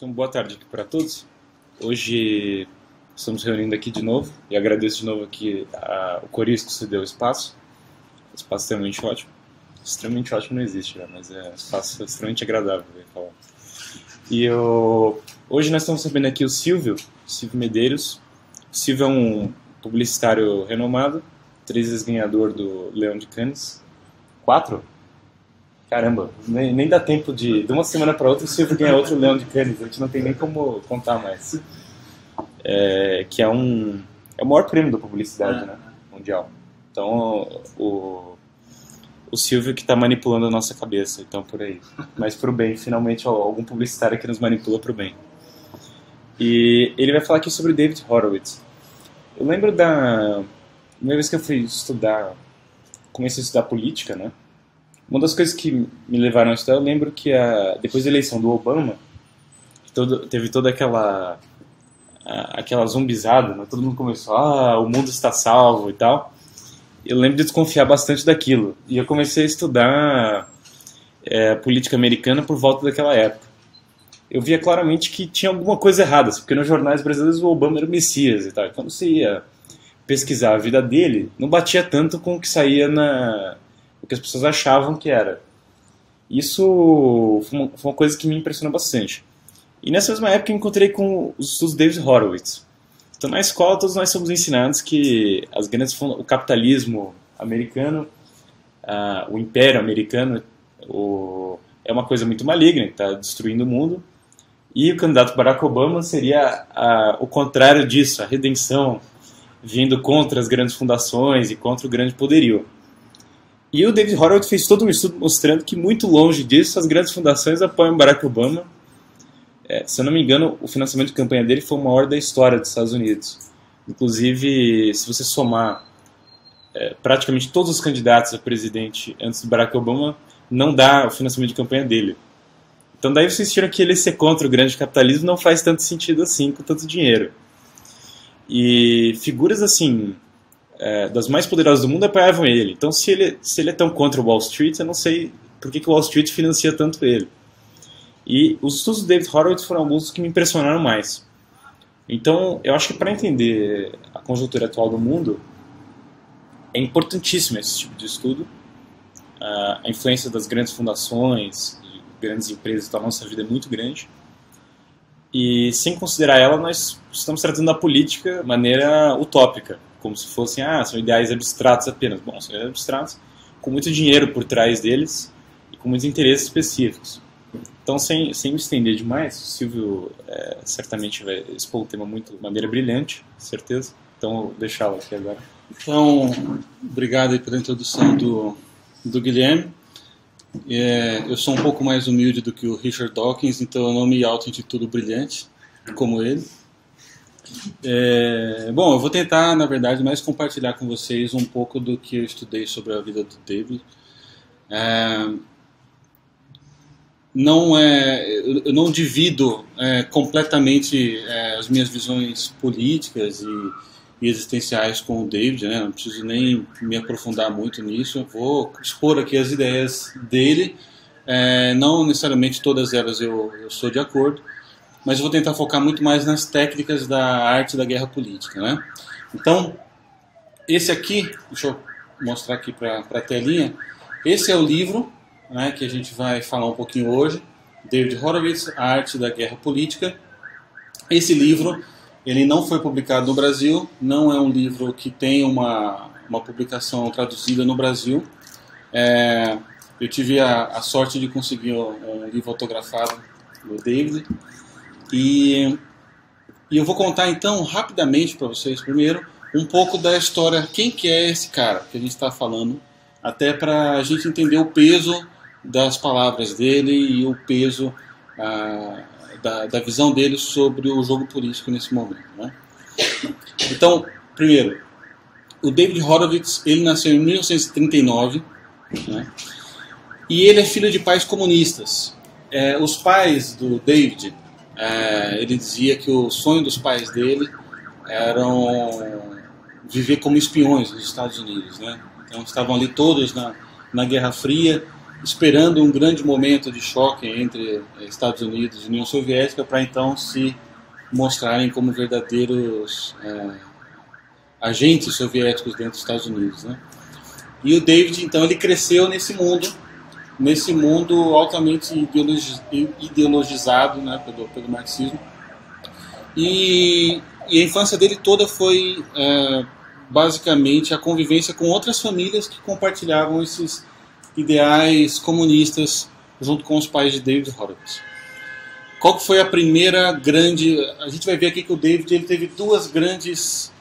Então, boa tarde aqui para todos. Hoje estamos reunindo aqui de novo e agradeço de novo aqui o Corisco que se deu espaço. Espaço extremamente ótimo. Extremamente ótimo não existe, né? Mas é um espaço extremamente agradável, eu ia falar. Hoje nós estamos recebendo aqui o Silvio Medeiros. O Silvio é um publicitário renomado, 3 vezes ganhador do Leão de Cannes. 4? Caramba, nem dá tempo de uma semana para outra o Silvio ganha outro Leão de Cannes, a gente não tem nem como contar mais. Que é o maior prêmio da publicidade, né, mundial. Então, o Silvio que está manipulando a nossa cabeça, então por aí. Mas pro bem, finalmente algum publicitário que nos manipula pro bem. E ele vai falar aqui sobre David Horowitz. Eu lembro da primeira vez que eu fui comecei a estudar política, né? Uma das coisas que me levaram a estudar, eu lembro que depois da eleição do Obama, teve toda aquela zombizada, né? Todo mundo começou, o mundo está salvo e tal. Eu lembro de desconfiar bastante daquilo. E eu comecei a estudar política americana por volta daquela época. Eu via claramente que tinha alguma coisa errada, porque nos jornais brasileiros o Obama era o Messias e tal. Quando você ia pesquisar a vida dele, não batia tanto com o que saía o que as pessoas achavam que era. Isso foi uma coisa que me impressionou bastante. E nessa mesma época eu encontrei com os estudos de David Horowitz. Então na escola todos nós somos ensinados que o capitalismo americano, o império americano é uma coisa muito maligna, que está destruindo o mundo. E o candidato Barack Obama seria o contrário disso, a redenção, vindo contra as grandes fundações e contra o grande poderio. E o David Horowitz fez todo um estudo mostrando que, muito longe disso, as grandes fundações apoiam Barack Obama. Se eu não me engano, o financiamento de campanha dele foi o maior da história dos Estados Unidos. Inclusive, se você somar praticamente todos os candidatos a presidente antes do Barack Obama, não dá o financiamento de campanha dele. Então daí vocês tiram que ele ser contra o grande capitalismo não faz tanto sentido assim, com tanto dinheiro. E figuras assim, das mais poderosas do mundo apoiavam ele. Então se ele é tão contra o Wall Street, eu não sei por que o Wall Street financia tanto ele. E os estudos do David Horowitz foram alguns que me impressionaram mais. Então eu acho que para entender a conjuntura atual do mundo, é importantíssimo esse tipo de estudo. A influência das grandes fundações, grandes empresas na nossa vida é muito grande. E sem considerar ela, nós estamos tratando da política de maneira utópica, como se fossem, são ideais abstratos apenas. Bom, são ideais abstratos com muito dinheiro por trás deles e com muitos interesses específicos. Então, sem me estender demais, o Silvio certamente vai expor o tema de maneira brilhante, certeza. Então, vou deixá-lo aqui agora. Então, obrigado aí pela introdução do Guilherme. Eu sou um pouco mais humilde do que o Richard Dawkins, então eu não me auto-intitulo brilhante, como ele. Bom, eu vou tentar, na verdade, mais compartilhar com vocês um pouco do que eu estudei sobre a vida do David. Eu não divido completamente as minhas visões políticas e existenciais com o David, né? Não preciso nem me aprofundar muito nisso. Eu vou expor aqui as ideias dele, não necessariamente todas elas eu sou de acordo, mas eu vou tentar focar muito mais nas técnicas da arte da guerra política, né? Então, esse aqui, deixa eu mostrar aqui para a telinha, esse é o livro, né, que a gente vai falar um pouquinho hoje, David Horowitz, A Arte da Guerra Política. Esse livro, ele não foi publicado no Brasil, não é um livro que tem uma publicação traduzida no Brasil. Eu tive a sorte de conseguir um livro autografado do David. E eu vou contar então rapidamente para vocês, primeiro, um pouco da história, quem que é esse cara que a gente está falando, até para a gente entender o peso das palavras dele e o peso da visão dele sobre o jogo político nesse momento, né? Então, primeiro, o David Horowitz, ele nasceu em 1939, né? E ele é filho de pais comunistas. Os pais do David, ele dizia que o sonho dos pais dele eram viver como espiões nos Estados Unidos, né? Então estavam ali todos na Guerra Fria esperando um grande momento de choque entre Estados Unidos e União Soviética para então se mostrarem como verdadeiros agentes soviéticos dentro dos Estados Unidos, né? E o David, então, ele cresceu nesse mundo altamente ideologizado, né, pelo marxismo. E a infância dele toda foi basicamente a convivência com outras famílias que compartilhavam esses ideais comunistas junto com os pais de David Horowitz. Qual que foi a primeira grande... A gente vai ver aqui que o David ele teve dois grandes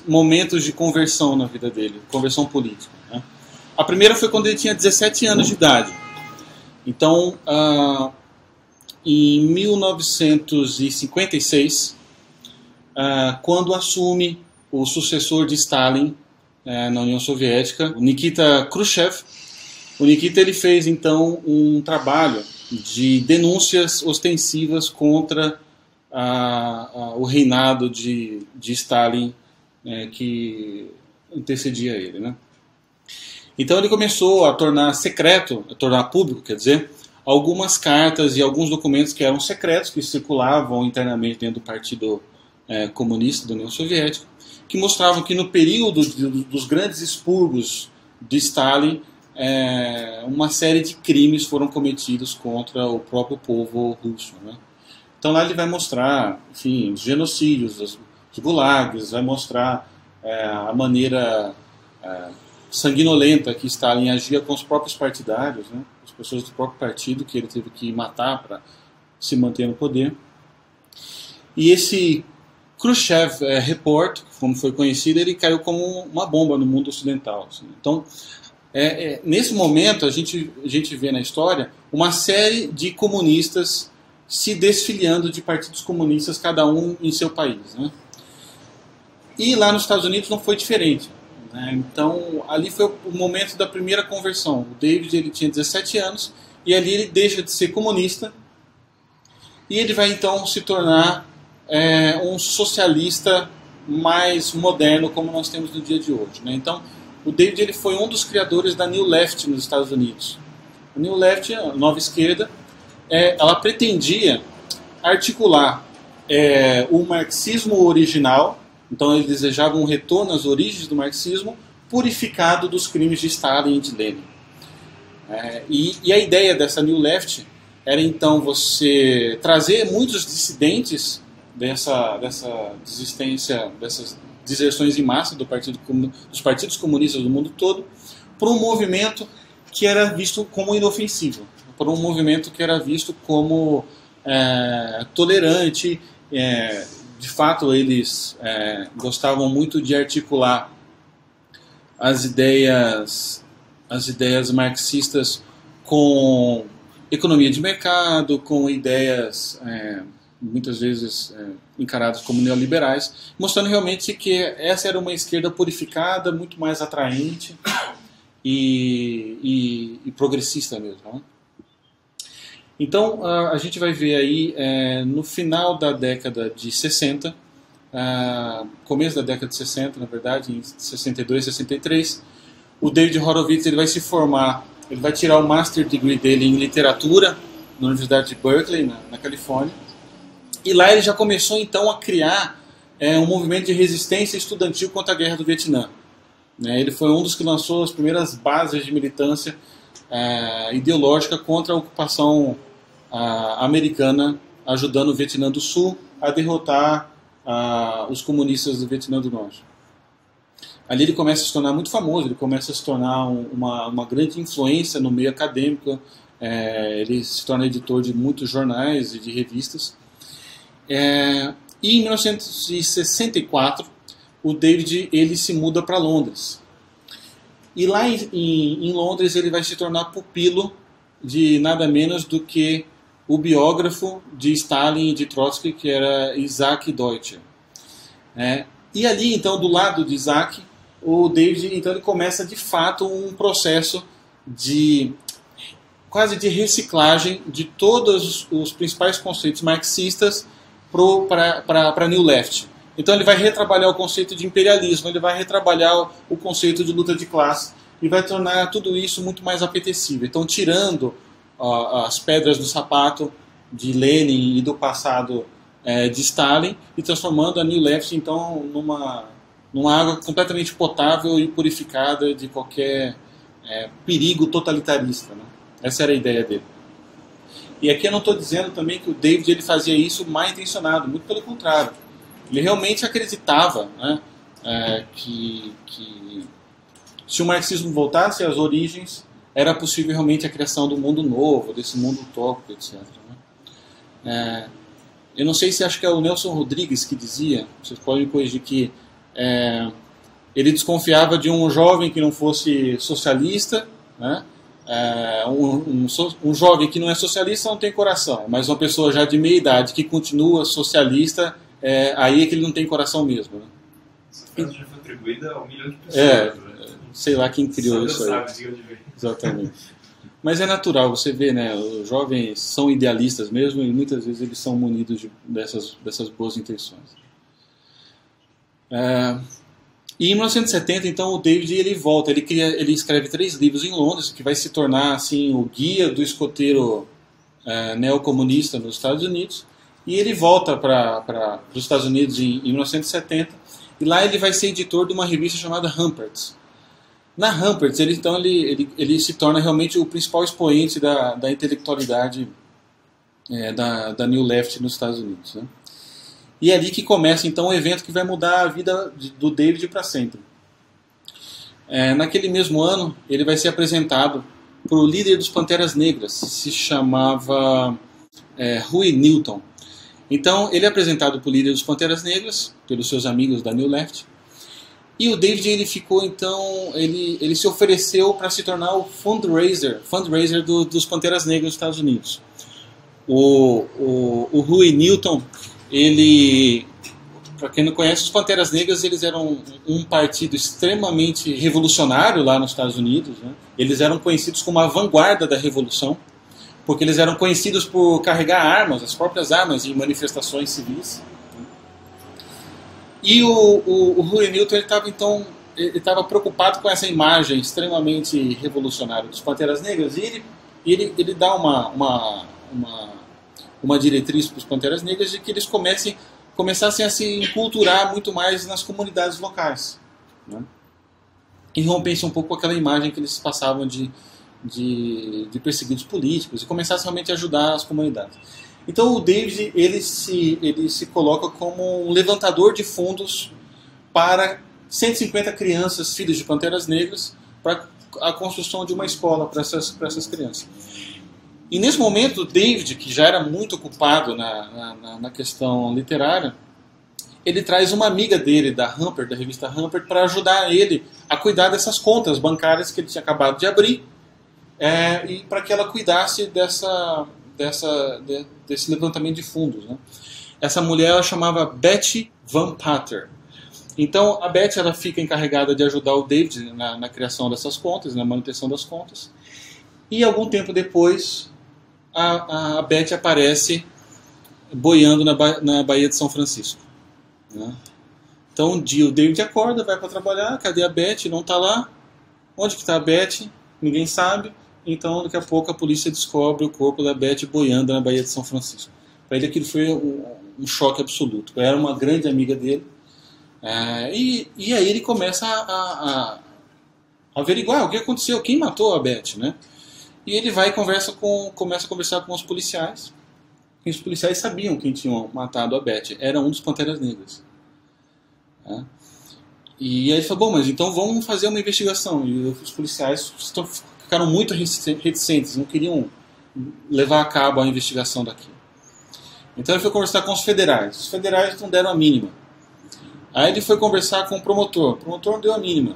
momentos de conversão na vida dele, conversão política, né? A primeira foi quando ele tinha 17 anos de idade. Então, em 1956, quando assume o sucessor de Stalin na União Soviética, o Nikita Khrushchev, o Nikita ele fez então um trabalho de denúncias ostensivas contra o reinado de Stalin que antecedia ele, né? Então ele começou a tornar público, quer dizer, algumas cartas e alguns documentos que eram secretos, que circulavam internamente dentro do Partido Comunista da União Soviética, que mostravam que no período dos grandes expurgos de Stalin, uma série de crimes foram cometidos contra o próprio povo russo, né? Então lá ele vai mostrar, enfim, os genocídios, os gulags, vai mostrar a maneira sanguinolenta que Stalin agia com os próprios partidários, né? As pessoas do próprio partido que ele teve que matar para se manter no poder. E esse Khrushchev Report, como foi conhecido, ele caiu como uma bomba no mundo ocidental, assim. Então, nesse momento, a gente vê na história uma série de comunistas se desfiliando de partidos comunistas, cada um em seu país, né? E lá nos Estados Unidos não foi diferente, né? Então, ali foi o momento da primeira conversão. O David ele tinha 17 anos e ali ele deixa de ser comunista e ele vai então se tornar um socialista mais moderno, como nós temos no dia de hoje, né? Então, o David ele foi um dos criadores da New Left nos Estados Unidos. A New Left, a nova esquerda, ela pretendia articular o marxismo original. Então eles desejavam um retorno às origens do marxismo, purificado dos crimes de Stalin e de Lenin. E a ideia dessa New Left era então você trazer muitos dissidentes dessas deserções em massa dos partidos comunistas do mundo todo, para um movimento que era visto como inofensivo, para um movimento que era visto como tolerante. De fato, eles gostavam muito de articular as ideias marxistas com economia de mercado, com ideias muitas vezes encaradas como neoliberais, mostrando realmente que essa era uma esquerda purificada, muito mais atraente e progressista mesmo, né? Então, a gente vai ver aí, no final da década de 60, começo da década de 60, na verdade, em 62, 63, o David Horowitz ele vai se formar, ele vai tirar o Master Degree dele em Literatura na Universidade de Berkeley, na Califórnia, e lá ele já começou então a criar um movimento de resistência estudantil contra a Guerra do Vietnã. Ele foi um dos que lançou as primeiras bases de militância ideológica contra a ocupação americana, ajudando o Vietnã do Sul a derrotar os comunistas do Vietnã do Norte. Ali ele começa a se tornar muito famoso, ele começa a se tornar uma grande influência no meio acadêmico, ele se torna editor de muitos jornais e de revistas. E em 1964, o David ele se muda para Londres. E lá em Londres ele vai se tornar pupilo de nada menos do que o biógrafo de Stalin e de Trotsky, que era Isaac Deutscher. E ali, então, do lado de Isaac, o David então, ele começa de fato um processo quase de reciclagem de todos os principais conceitos marxistas para a New Left. Então ele vai retrabalhar o conceito de imperialismo, ele vai retrabalhar o conceito de luta de classe, e vai tornar tudo isso muito mais apetecível. Então, tirando as pedras do sapato de Lenin e do passado de Stalin e transformando a New Left, então, numa água completamente potável e purificada de qualquer perigo totalitarista, né? Essa era a ideia dele. E aqui eu não estou dizendo também que o David ele fazia isso mal intencionado, muito pelo contrário. Ele realmente acreditava, né, que se o marxismo voltasse às origens, era possível realmente a criação do mundo novo, desse mundo utópico, etc. Né? Eu não sei se acho que é o Nelson Rodrigues que dizia, vocês podem me corrigir, que ele desconfiava de um jovem que não fosse socialista, né? Um jovem que não é socialista não tem coração, mas uma pessoa já de meia idade que continua socialista, aí é que ele não tem coração mesmo. Né? Essa frase já foi atribuída a 1 milhão de pessoas. Né? Sei lá quem criou isso aí. Exatamente. Mas é natural, você vê, né? Os jovens são idealistas mesmo e muitas vezes eles são munidos dessas boas intenções. E em 1970, então, o David ele volta, ele escreve 3 livros em Londres, que vai se tornar assim o guia do escoteiro neocomunista nos Estados Unidos, e ele volta para os Estados Unidos em 1970, e lá ele vai ser editor de uma revista chamada Humperts. Na Humperts, ele se torna realmente o principal expoente da intelectualidade da New Left nos Estados Unidos, né? E é ali que começa, então, o evento que vai mudar a vida do David para sempre. Naquele mesmo ano, ele vai ser apresentado para o líder dos Panteras Negras, se chamava Huey Newton. Então, ele é apresentado para o líder dos Panteras Negras, pelos seus amigos da New Left, e o David, ele ficou, então, ele se ofereceu para se tornar o fundraiser dos Panteras Negras dos Estados Unidos. O Huey Newton, para quem não conhece, os Panteras Negras eles eram um partido extremamente revolucionário lá nos Estados Unidos, né? Eles eram conhecidos como a vanguarda da revolução, porque eles eram conhecidos por carregar armas, as próprias armas, em manifestações civis. E o Huey Newton ele estava preocupado com essa imagem extremamente revolucionária dos Panteras Negras, e ele dá uma diretriz para os Panteras Negras de que eles começassem a se enculturar muito mais nas comunidades locais, né? E rompessem um pouco com aquela imagem que eles passavam de perseguidos políticos e começassem realmente a ajudar as comunidades. Então o David ele se coloca como um levantador de fundos para 150 crianças, filhos de Panteras Negras, para a construção de uma escola para essas crianças. E nesse momento, o David, que já era muito ocupado na questão literária, ele traz uma amiga dele, da revista Humpert, para ajudar ele a cuidar dessas contas bancárias que ele tinha acabado de abrir, e para que ela cuidasse desse levantamento de fundos, né? Essa mulher ela chamava Betty Van Patter. Então, a Betty ela fica encarregada de ajudar o David na criação dessas contas, na manutenção das contas. E algum tempo depois, a Betty aparece boiando na Baía de São Francisco, né? Então um dia o David acorda, vai para trabalhar, cadê a Betty? Não está lá. Onde que está a Betty? Ninguém sabe. Então daqui a pouco a polícia descobre o corpo da Betty boiando na Baía de São Francisco. Para ele aquilo foi um choque absoluto. Ela era uma grande amiga dele, e aí ele começa a averiguar o que aconteceu, quem matou a Betty, né? E ele vai e começa a conversar com os policiais. E os policiais sabiam quem tinha matado a Betty. Era um dos Panteras Negras. E aí ele falou, bom, mas então vamos fazer uma investigação. E os policiais ficaram muito reticentes, não queriam levar a cabo a investigação daquilo. Então ele foi conversar com os federais. Os federais não deram a mínima. Aí ele foi conversar com o promotor não deu a mínima.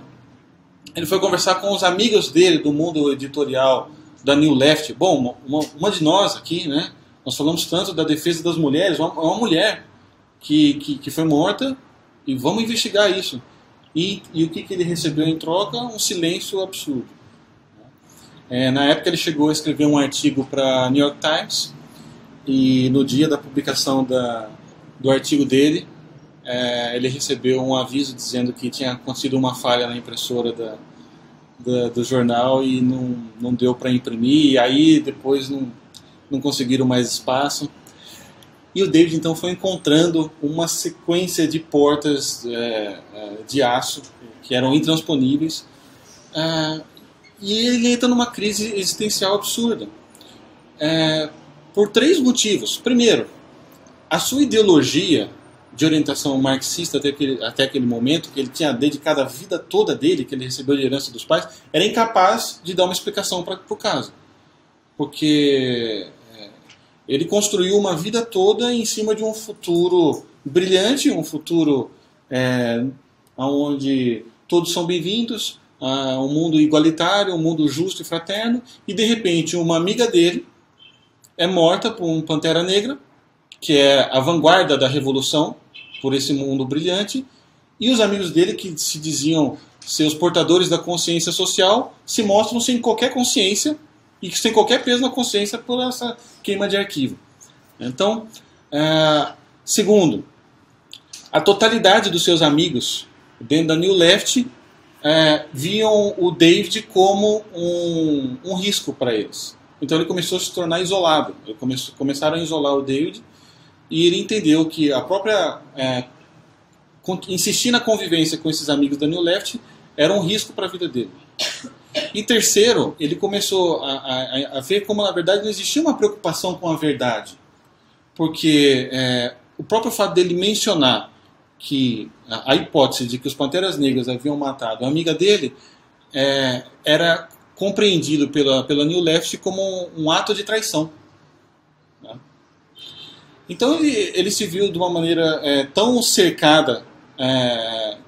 Ele foi conversar com os amigos dele do mundo editorial da New Left. Bom, uma de nós aqui, né? Nós falamos tanto da defesa das mulheres, uma mulher que foi morta, e vamos investigar isso. E o que ele recebeu em troca? Um silêncio absurdo. Na época ele chegou a escrever um artigo para New York Times, e no dia da publicação do artigo dele, ele recebeu um aviso dizendo que tinha acontecido uma falha na impressora do jornal e não deu para imprimir, e aí depois não conseguiram mais espaço. E o David então foi encontrando uma sequência de portas de aço que eram intransponíveis, e ele entra numa crise existencial absurda, por 3 motivos. Primeiro, a sua ideologia de orientação marxista até aquele momento, que ele tinha dedicado a vida toda dele, que ele recebeu de herança dos pais, era incapaz de dar uma explicação para o caso. Porque ele construiu uma vida toda em cima de um futuro brilhante, um futuro onde todos são bem-vindos, um mundo igualitário, um mundo justo e fraterno, e de repente uma amiga dele é morta por um Pantera Negra, que é a vanguarda da revolução, por esse mundo brilhante, e os amigos dele, que se diziam ser os portadores da consciência social, se mostram sem qualquer consciência e sem qualquer peso na consciência por essa queima de arquivo. Então, segundo, a totalidade dos seus amigos dentro da New Left viam o David como um risco para eles. Então ele começou a se tornar isolado. Começaram a isolar o David, e ele entendeu que a própria insistir na convivência com esses amigos da New Left era um risco para a vida dele. E terceiro, ele começou a ver como na verdade não existia uma preocupação com a verdade, porque o próprio fato dele mencionar que a hipótese de que os Panteras Negras haviam matado a amiga dele era compreendido pela New Left como um ato de traição. Então ele se viu de uma maneira tão cercada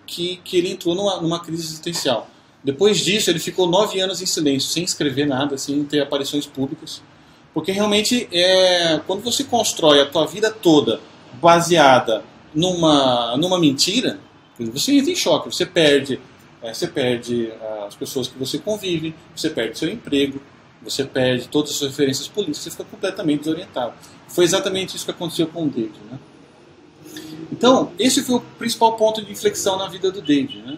que ele entrou numa crise existencial. Depois disso, ele ficou 9 anos em silêncio, sem escrever nada, sem ter aparições públicas. Porque realmente, quando você constrói a tua vida toda baseada numa mentira, você entra em choque, você perde as pessoas que você convive, você perde seu emprego, você perde todas as suas referências políticas, você fica completamente desorientado. Foi exatamente isso que aconteceu com o David, né? Então, esse foi o principal ponto de inflexão na vida do David, né?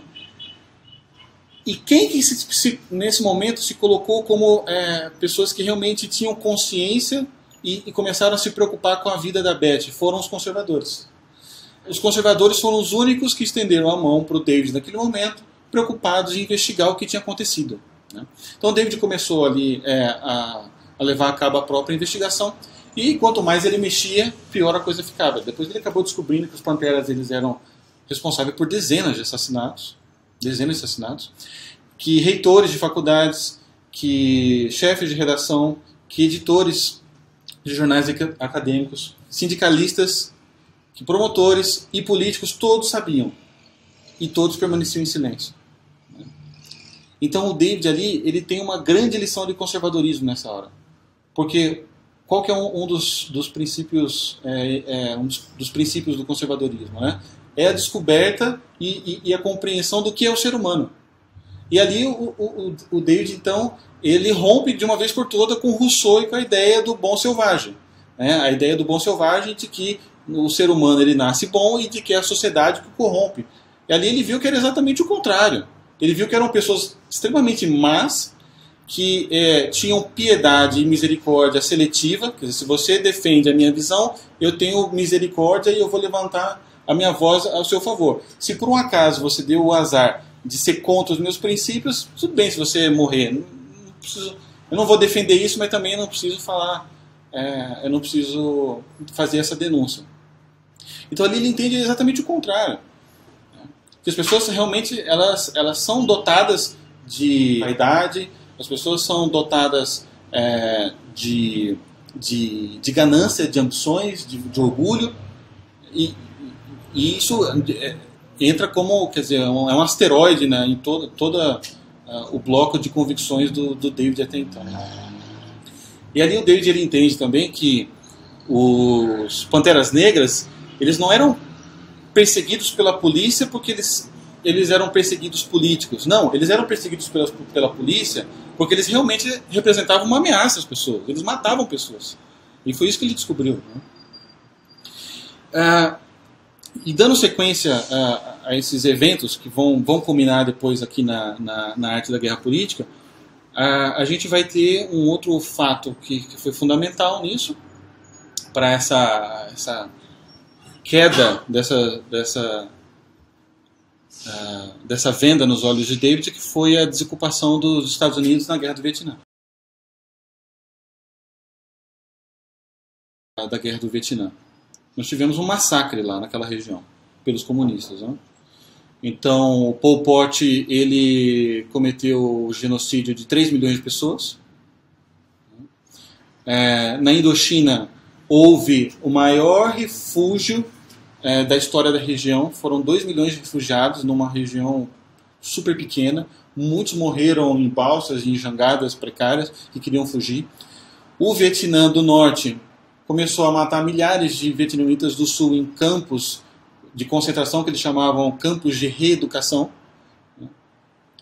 E quem que nesse momento se colocou como pessoas que realmente tinham consciência e começaram a se preocupar com a vida da Beth? Foram os conservadores. Os conservadores foram os únicos que estenderam a mão para o David naquele momento, preocupados em investigar o que tinha acontecido, né? Então o David começou ali a levar a cabo a própria investigação, e quanto mais ele mexia, pior a coisa ficava. Depois ele acabou descobrindo que os Panteras eles eram responsáveis por dezenas de assassinatos, que reitores de faculdades, que chefes de redação, que editores de jornais acadêmicos, sindicalistas, que promotores e políticos, todos sabiam. E todos permaneciam em silêncio. Então o David ali, ele tem uma grande lição de conservadorismo nessa hora. Porque qual que é um dos princípios dos princípios do conservadorismo, né? É a descoberta e a compreensão do que é o ser humano. E ali o David, então, ele rompe de uma vez por toda com Rousseau e com a ideia do bom selvagem, né? A ideia do bom selvagem de que o ser humano ele nasce bom e de que é a sociedade que o corrompe. E ali ele viu que era exatamente o contrário. Ele viu que eram pessoas extremamente más, que tinham piedade e misericórdia seletiva. Quer dizer, se você defende a minha visão, eu tenho misericórdia e eu vou levantar a minha voz ao seu favor. Se por um acaso você deu o azar de ser contra os meus princípios, tudo bem se você morrer. Eu não vou defender isso, mas também não preciso falar, eu não preciso fazer essa denúncia. Então ali ele entende exatamente o contrário. Que as pessoas realmente elas são dotadas de vaidade, as pessoas são dotadas de ganância, de ambições, de orgulho, e isso entra como, quer dizer, é um asteroide, né, em todo o bloco de convicções do David até então. E ali o David ele entende também que os Panteras Negras eles não eram perseguidos pela polícia porque eles eram perseguidos políticos. Não, eles eram perseguidos pela polícia porque eles realmente representavam uma ameaça às pessoas. Eles matavam pessoas. E foi isso que ele descobriu, né? E dando sequência a esses eventos que vão culminar depois aqui na arte da guerra política, a gente vai ter um outro fato que foi fundamental nisso, para essa queda dessa venda nos olhos de David, que foi a desocupação dos Estados Unidos na Guerra do Vietnã. Da Guerra do Vietnã. Nós tivemos um massacre lá naquela região, pelos comunistas, né? Então, o Pol Pot, ele cometeu o genocídio de 3 milhões de pessoas. Na Indochina, houve o maior refúgio da história da região. Foram 2 milhões de refugiados numa região super pequena. Muitos morreram em balsas e em jangadas precárias que queriam fugir. O Vietnã do Norte começou a matar milhares de vietnamitas do Sul em campos de concentração que eles chamavam campos de reeducação.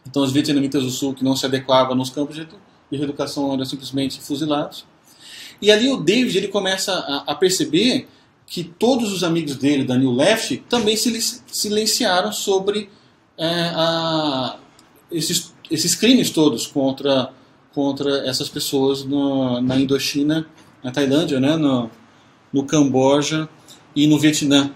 Então os vietnamitas do Sul que não se adequavam nos campos de reeducação eram simplesmente fuzilados. E ali o David ele começa a perceber que todos os amigos dele da New Left também se silenciaram sobre esses crimes todos contra essas pessoas na Indochina, na Tailândia, né, no Camboja e no Vietnã.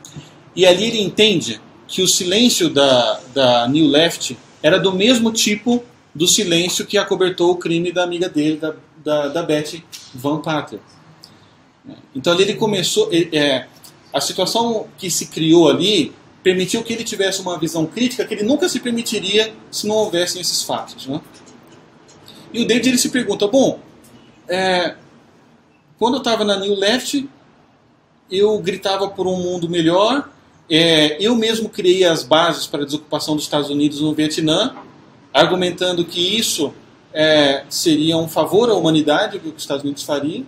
E ali ele entende que o silêncio da New Left era do mesmo tipo do silêncio que acobertou o crime da amiga dele, da Betty Van Pater. Então ali ele começou... a situação que se criou ali permitiu que ele tivesse uma visão crítica que ele nunca se permitiria se não houvessem esses fatos, né? E o David ele se pergunta, bom, quando eu estava na New Left, eu gritava por um mundo melhor, eu mesmo criei as bases para a desocupação dos Estados Unidos no Vietnã, argumentando que isso seria um favor à humanidade, o que os Estados Unidos fariam.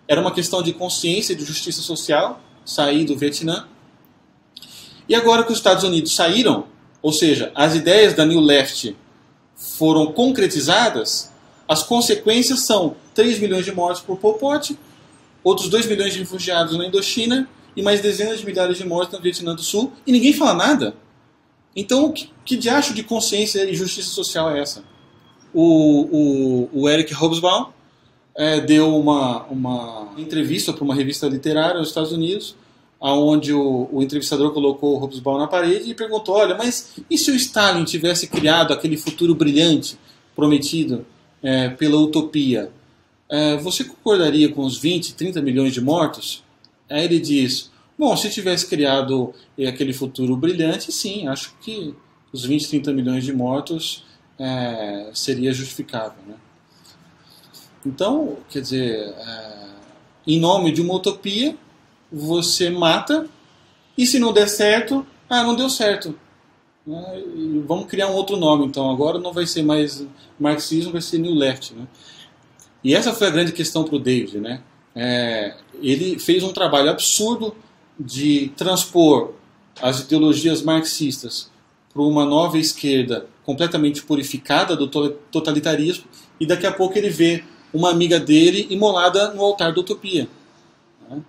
Era uma questão de consciência e de justiça social, sair do Vietnã. E agora que os Estados Unidos saíram, ou seja, as ideias da New Left foram concretizadas, as consequências são 3 milhões de mortes por Pol Pot, outros 2 milhões de refugiados na Indochina e mais dezenas de milhares de mortes no Vietnã do Sul, e ninguém fala nada. Então, que diacho de consciência e justiça social é essa? O Eric Hobsbawm deu uma entrevista para uma revista literária nos Estados Unidos, onde o entrevistador colocou o Hobsbawm na parede e perguntou, olha, mas e se o Stalin tivesse criado aquele futuro brilhante prometido pela utopia? Você concordaria com os 20, 30 milhões de mortos? Aí ele diz, bom, se tivesse criado aquele futuro brilhante, sim, acho que os 20, 30 milhões de mortos seria justificável, né? Então, quer dizer, em nome de uma utopia, você mata, e se não der certo, não deu certo. Vamos criar um outro nome, então. Agora não vai ser mais marxismo, vai ser New Left, né? E essa foi a grande questão para o David, né? Ele fez um trabalho absurdo de transpor as ideologias marxistas para uma nova esquerda completamente purificada do totalitarismo, e daqui a pouco ele vê uma amiga dele imolada no altar da utopia. Né?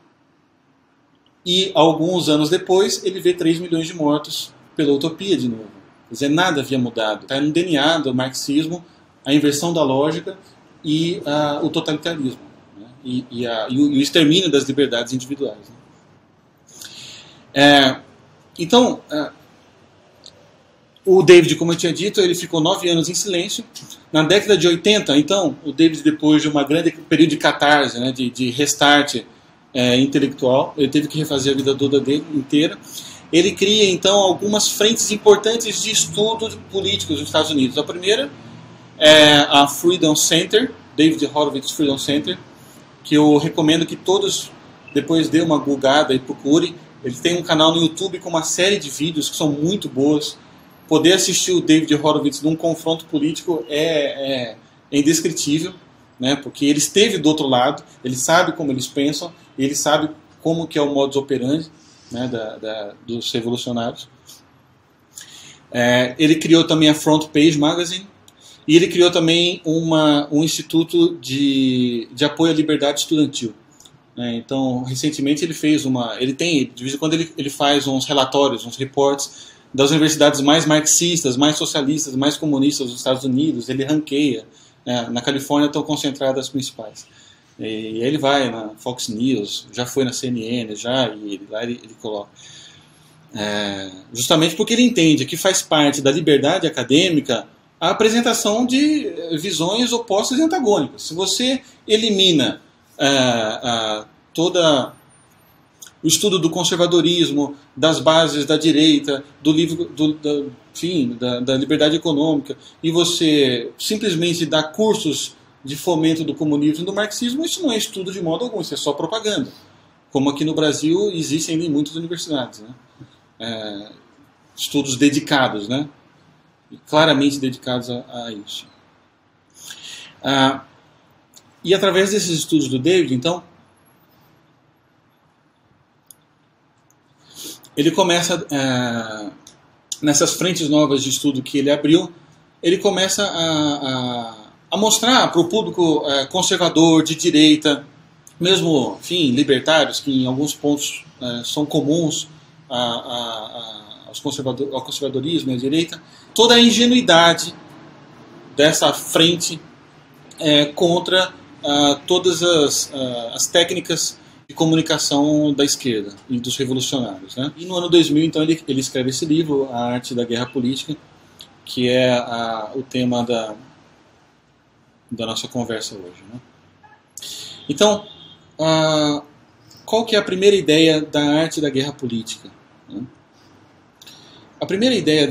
E alguns anos depois ele vê 3 milhões de mortos pela utopia de novo. Quer dizer, nada havia mudado. Está no DNA do marxismo a inversão da lógica e o totalitarismo, né? e o extermínio das liberdades individuais. Né? Então, o David, como eu tinha dito, ele ficou 9 anos em silêncio. Na década de 80, então, o David, depois de uma grande período de catarse, né, de restart intelectual, ele teve que refazer a vida toda dele inteira. Ele cria, então, algumas frentes importantes de estudo políticos nos Estados Unidos. A primeira é a Freedom Center, David Horowitz Freedom Center, que eu recomendo que todos depois dê uma googada e procure. Ele tem um canal no YouTube com uma série de vídeos que são muito boas. Poder assistir o David Horowitz num confronto político é indescritível, né? Porque ele esteve do outro lado, ele sabe como eles pensam, ele sabe como que é o modus operandi, né, dos revolucionários. Ele criou também a Front Page Magazine, e ele criou também um instituto de apoio à liberdade estudantil. Então, recentemente ele fez de vez em quando ele faz uns relatórios, uns reports das universidades mais marxistas, mais socialistas, mais comunistas dos Estados Unidos, ele ranqueia. Na Califórnia estão concentradas as principais. E aí ele vai na Fox News, já foi na CNN, e lá ele coloca. Justamente porque ele entende que faz parte da liberdade acadêmica a apresentação de visões opostas e antagônicas. Se você elimina toda o estudo do conservadorismo, das bases da direita, da liberdade econômica, e você simplesmente dá cursos de fomento do comunismo e do marxismo, isso não é estudo de modo algum, isso é só propaganda. Como aqui no Brasil existem ainda em muitas universidades, né? Estudos dedicados, né? Claramente dedicados a isso. E através desses estudos do David, então, ele começa, nessas frentes novas de estudo que ele abriu, ele começa a mostrar para o público conservador, de direita, mesmo, enfim, libertários, que em alguns pontos são comuns ao conservadorismo e à direita, toda a ingenuidade dessa frente contra todas as técnicas de comunicação da esquerda e dos revolucionários, né? E no ano 2000, então, ele escreve esse livro, A Arte da Guerra Política, que é o tema da nossa conversa hoje, né? Então, qual que é a primeira ideia da arte da guerra política, né? A primeira ideia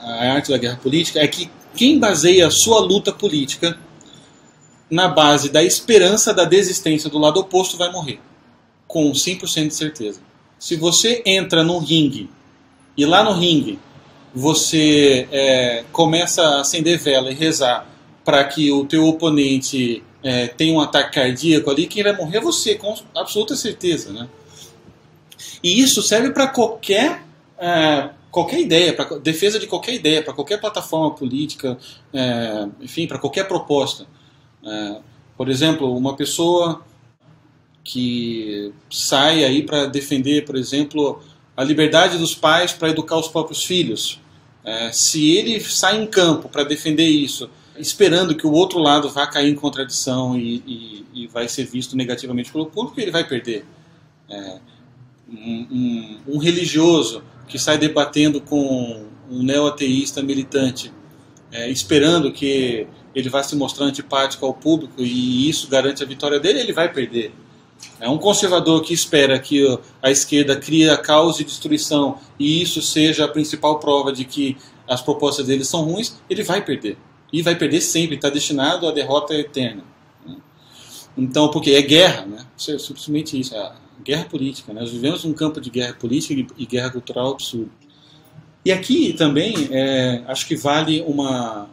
a arte da guerra política é que quem baseia a sua luta política na base da esperança da desistência do lado oposto vai morrer, com 100% de certeza. Se você entra no ringue, e lá no ringue você começa a acender vela e rezar para que o teu oponente tenha um ataque cardíaco ali, quem vai morrer é você, com absoluta certeza, né? E isso serve para qualquer ideia, para defesa de qualquer ideia, para qualquer plataforma política, enfim, para qualquer proposta. Por exemplo, uma pessoa que sai aí para defender, por exemplo, a liberdade dos pais para educar os próprios filhos. Se ele sai em campo para defender isso, esperando que o outro lado vá cair em contradição e vai ser visto negativamente pelo público, ele vai perder. Um religioso que sai debatendo com um neo-ateísta militante, esperando que ele vai se mostrar antipático ao público e isso garante a vitória dele, ele vai perder. Um conservador que espera que a esquerda crie caos e destruição e isso seja a principal prova de que as propostas dele são ruins, ele vai perder. E vai perder sempre, está destinado à derrota eterna. Então, porque é guerra, né? Isso é simplesmente isso, guerra política. Né? Nós vivemos um campo de guerra política e guerra cultural absurdo. E aqui também, acho que vale uma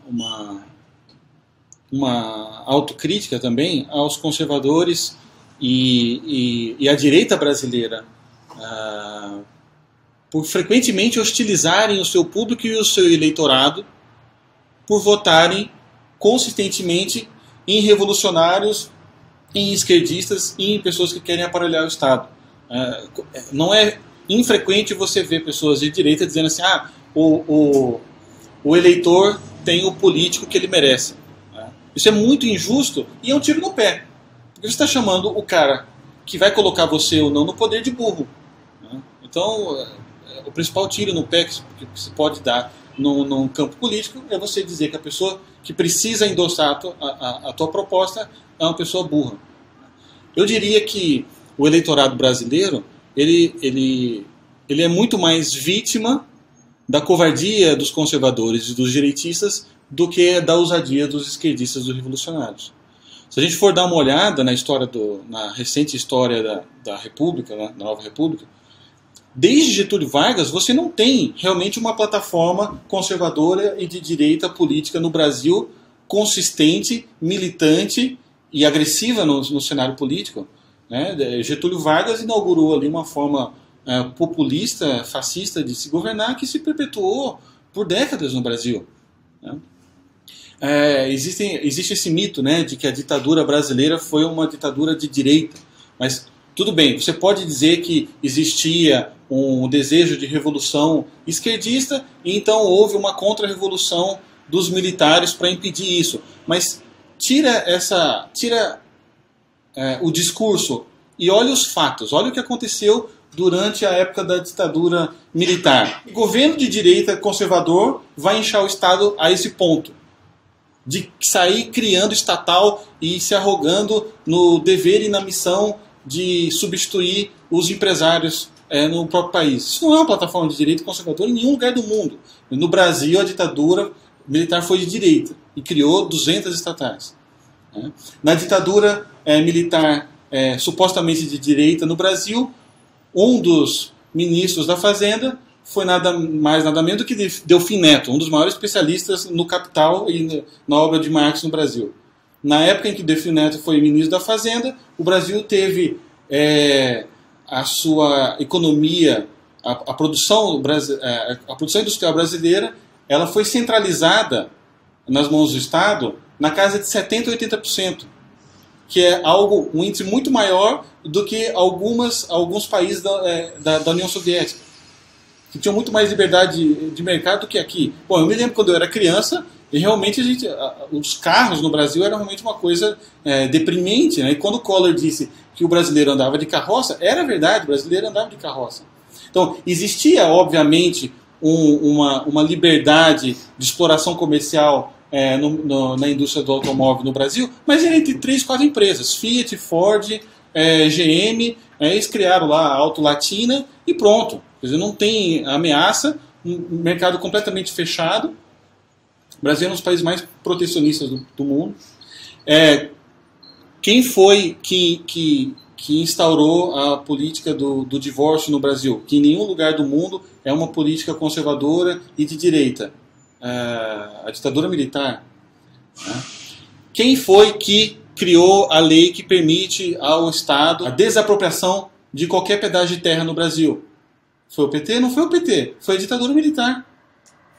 autocrítica também aos conservadores e à direita brasileira, por frequentemente hostilizarem o seu público e o seu eleitorado por votarem consistentemente em revolucionários, em esquerdistas e em pessoas que querem aparelhar o Estado. Não é infrequente você ver pessoas de direita dizendo assim, o eleitor tem o político que ele merece. Isso é muito injusto e é um tiro no pé. Porque você está chamando o cara que vai colocar você ou não no poder de burro. Então, o principal tiro no pé que se pode dar num campo político é você dizer que a pessoa que precisa endossar a tua proposta é uma pessoa burra. Eu diria que o eleitorado brasileiro ele é muito mais vítima da covardia dos conservadores e dos direitistas do que da ousadia dos esquerdistas e dos revolucionários. Se a gente for dar uma olhada na recente história da República, né, da Nova República, desde Getúlio Vargas você não tem realmente uma plataforma conservadora e de direita política no Brasil consistente, militante e agressiva no cenário político. Né? Getúlio Vargas inaugurou ali uma forma populista, fascista de se governar que se perpetuou por décadas no Brasil. Né? Existe esse mito, né, de que a ditadura brasileira foi uma ditadura de direita, mas Tudo bem, você pode dizer que existia um desejo de revolução esquerdista e então houve uma contra-revolução dos militares para impedir isso. Mas tira o discurso e olha os fatos, olha o que aconteceu durante a época da ditadura militar. O governo de direita conservador vai inchar o Estado a esse ponto, de sair criando estatal e se arrogando no dever e na missão de substituir os empresários no próprio país. Isso não é uma plataforma de direita conservadora em nenhum lugar do mundo. No Brasil, a ditadura militar foi de direita e criou 200 estatais. Na ditadura militar supostamente de direita no Brasil, um dos ministros da Fazenda foi nada mais nada menos do que Delfim Neto, um dos maiores especialistas no Capital e na obra de Marx no Brasil. Na época em que Delfim Neto foi ministro da Fazenda, o Brasil teve a sua economia, a produção industrial brasileira, ela foi centralizada nas mãos do Estado na casa de 70% a 80%, que é um índice muito maior do que alguns países da União Soviética, que tinham muito mais liberdade de mercado do que aqui. Bom, eu me lembro quando eu era criança, e realmente os carros no Brasil eram realmente uma coisa deprimente, né? E quando o Collor disse que o brasileiro andava de carroça, era verdade, o brasileiro andava de carroça. Então, existia, obviamente, uma liberdade de exploração comercial na indústria do automóvel no Brasil, mas era entre 3, 4 empresas, Fiat, Ford, GM, eles criaram lá a Auto Latina e pronto. Quer dizer, não tem ameaça, um mercado completamente fechado. O Brasil é um dos países mais protecionistas do mundo. Quem foi que instaurou a política do divórcio no Brasil? Que em nenhum lugar do mundo é uma política conservadora e de direita. A ditadura militar. Né? Quem foi que criou a lei que permite ao Estado a desapropriação de qualquer pedaço de terra no Brasil? Foi o PT? Não foi o PT. Foi a ditadura militar.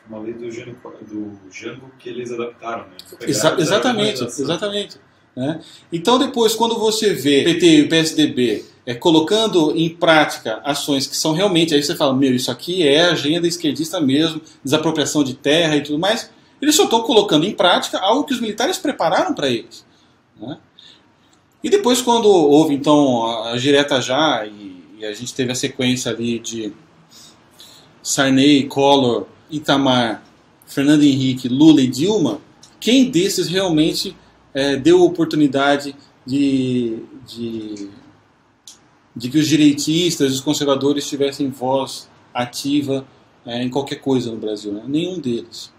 Uma lei do Jango que eles adaptaram. Né? Exatamente. Né? Então depois, quando você vê o PT e o PSDB colocando em prática ações que são realmente, aí você fala, isso aqui é agenda esquerdista mesmo, desapropriação de terra e tudo mais, eles só estão colocando em prática algo que os militares prepararam para eles. Né? E depois, quando houve então a direta já, e a gente teve a sequência ali de Sarney, Collor, Itamar, Fernando Henrique, Lula e Dilma, quem desses realmente deu oportunidade de que os direitistas, os conservadores tivessem voz ativa em qualquer coisa no Brasil? Né? Nenhum deles.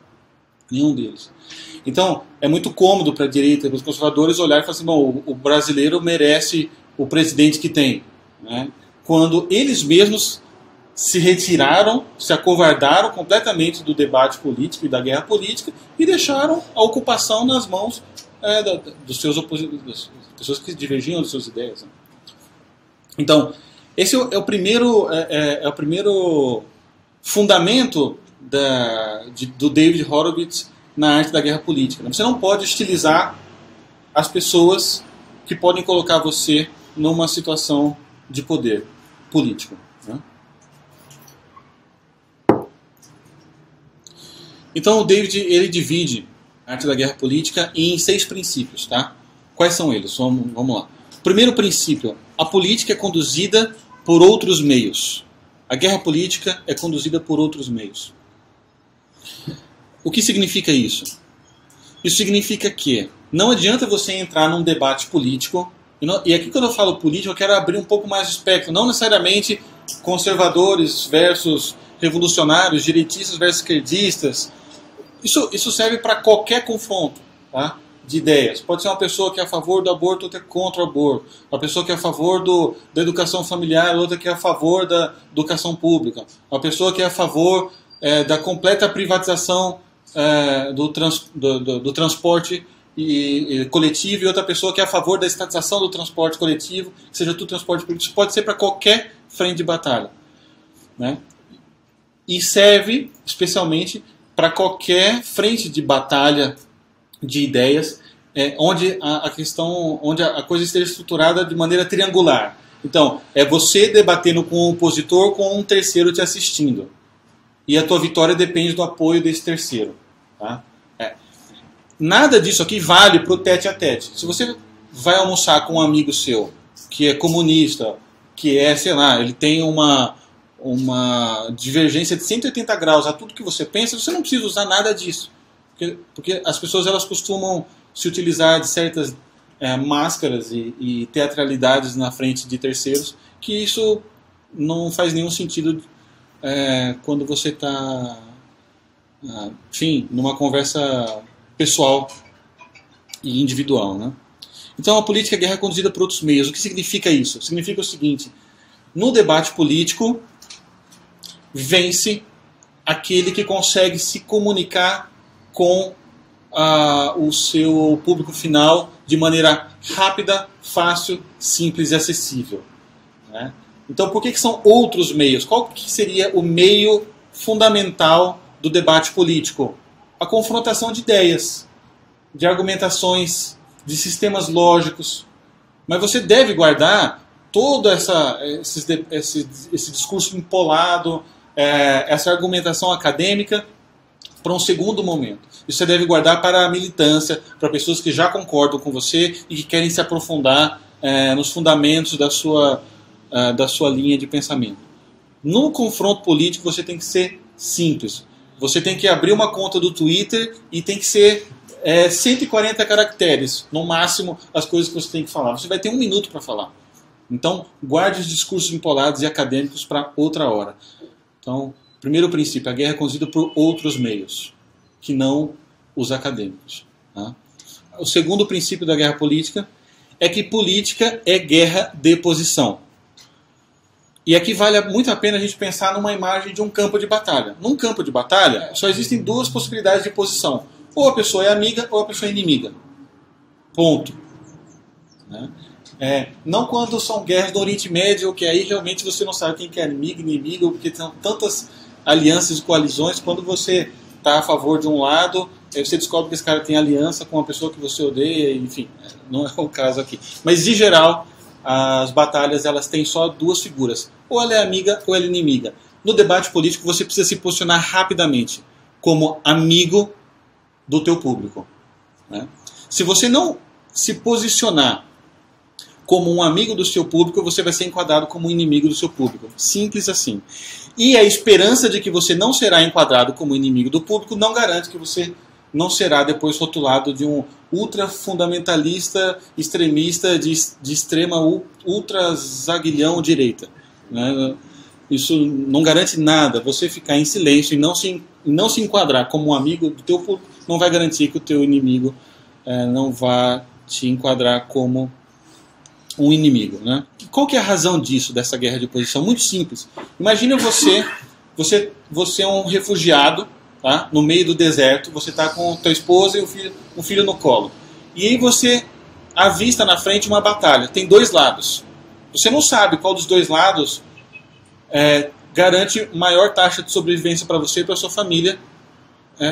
Então, é muito cômodo para a direita e para os conservadores olhar e falar assim, bom, o brasileiro merece o presidente que tem. Né? Quando eles mesmos se retiraram, se acovardaram completamente do debate político e da guerra política e deixaram a ocupação nas mãos dos seus opositores, das pessoas que divergiam das suas ideias. Né? Então, esse é o primeiro fundamento do David Horowitz na arte da guerra política. Você não pode hostilizar as pessoas que podem colocar você numa situação de poder político. Né? Então o David ele divide a arte da guerra política em 6 princípios. Tá? Quais são eles? Vamos lá. Primeiro princípio, a política é conduzida por outros meios. A guerra política é conduzida por outros meios. O que significa isso? Isso significa que não adianta você entrar num debate político, e aqui quando eu falo político eu quero abrir um pouco mais o espectro, não necessariamente conservadores versus revolucionários, direitistas versus esquerdistas. Isso serve para qualquer confronto, tá? De ideias. Pode ser uma pessoa que é a favor do aborto, outra que é contra o aborto. Uma pessoa que é a favor da educação familiar, outra que é a favor da educação pública. Uma pessoa que é a favor da completa privatização do transporte coletivo, e outra pessoa que é a favor da estatização do transporte coletivo, que seja tudo transporte público. Isso pode ser para qualquer frente de batalha. Né? E serve especialmente para qualquer frente de batalha de ideias, onde a coisa esteja estruturada de maneira triangular. Então, é você debatendo com o opositor com um terceiro te assistindo. E a tua vitória depende do apoio desse terceiro. Tá? Nada disso aqui vale para o tete a tete. Se você vai almoçar com um amigo seu que é comunista, que é, sei lá, ele tem uma divergência de 180 graus a tudo que você pensa, você não precisa usar nada disso. Porque as pessoas elas costumam se utilizar de certas máscaras e teatralidades na frente de terceiros, que isso não faz nenhum sentido quando você está, enfim, numa conversa pessoal e individual, né? Então a política é guerra conduzida por outros meios. O que significa isso? Significa o seguinte: no debate político vence aquele que consegue se comunicar com o seu público final de maneira rápida, fácil, simples e acessível, né? Então por que são outros meios? Qual que seria o meio fundamental do debate político? A confrontação de ideias, de argumentações, de sistemas lógicos. Mas você deve guardar todo esse discurso empolado, essa argumentação acadêmica para um segundo momento. Isso você deve guardar para a militância, para pessoas que já concordam com você e que querem se aprofundar nos fundamentos da sua linha de pensamento. No confronto político você tem que ser simples. Você tem que abrir uma conta do Twitter e tem que ser 140 caracteres, no máximo, as coisas que você tem que falar. Você vai ter 1 minuto para falar. Então, guarde os discursos empolados e acadêmicos para outra hora. Então, primeiro princípio, a guerra é conduzida por outros meios, que não os acadêmicos. Tá? O segundo princípio da guerra política é que política é guerra de posição. E aqui vale muito a pena a gente pensar numa imagem de um campo de batalha. Num campo de batalha, só existem 2 possibilidades de posição. Ou a pessoa é amiga ou a pessoa é inimiga. Ponto. Né? Não quando são guerras do Oriente Médio, que aí realmente você não sabe quem que é amigo, inimigo, porque são tantas alianças e coalizões. Quando você está a favor de um lado, aí você descobre que esse cara tem aliança com uma pessoa que você odeia, enfim, não é o caso aqui. Mas, de geral, as batalhas elas têm só 2 figuras. Ou ela é amiga ou ela é inimiga. No debate político você precisa se posicionar rapidamente como amigo do teu público. Né? Se você não se posicionar como um amigo do seu público, você vai ser enquadrado como um inimigo do seu público. Simples assim. E a esperança de que você não será enquadrado como inimigo do público não garante que você não será depois rotulado de um ultrafundamentalista, extremista, de extrema ultra-zaguilhão direita. Né? Isso não garante nada. Você ficar em silêncio e não se enquadrar como um amigo do teu público não vai garantir que o teu inimigo não vá te enquadrar como um inimigo. Né? Qual que é a razão disso, dessa guerra de posição? Muito simples. Imagina você é um refugiado, tá? No meio do deserto, você está com tua esposa e um filho no colo. E aí você avista na frente uma batalha. Tem 2 lados. Você não sabe qual dos 2 lados garante maior taxa de sobrevivência para você e para sua família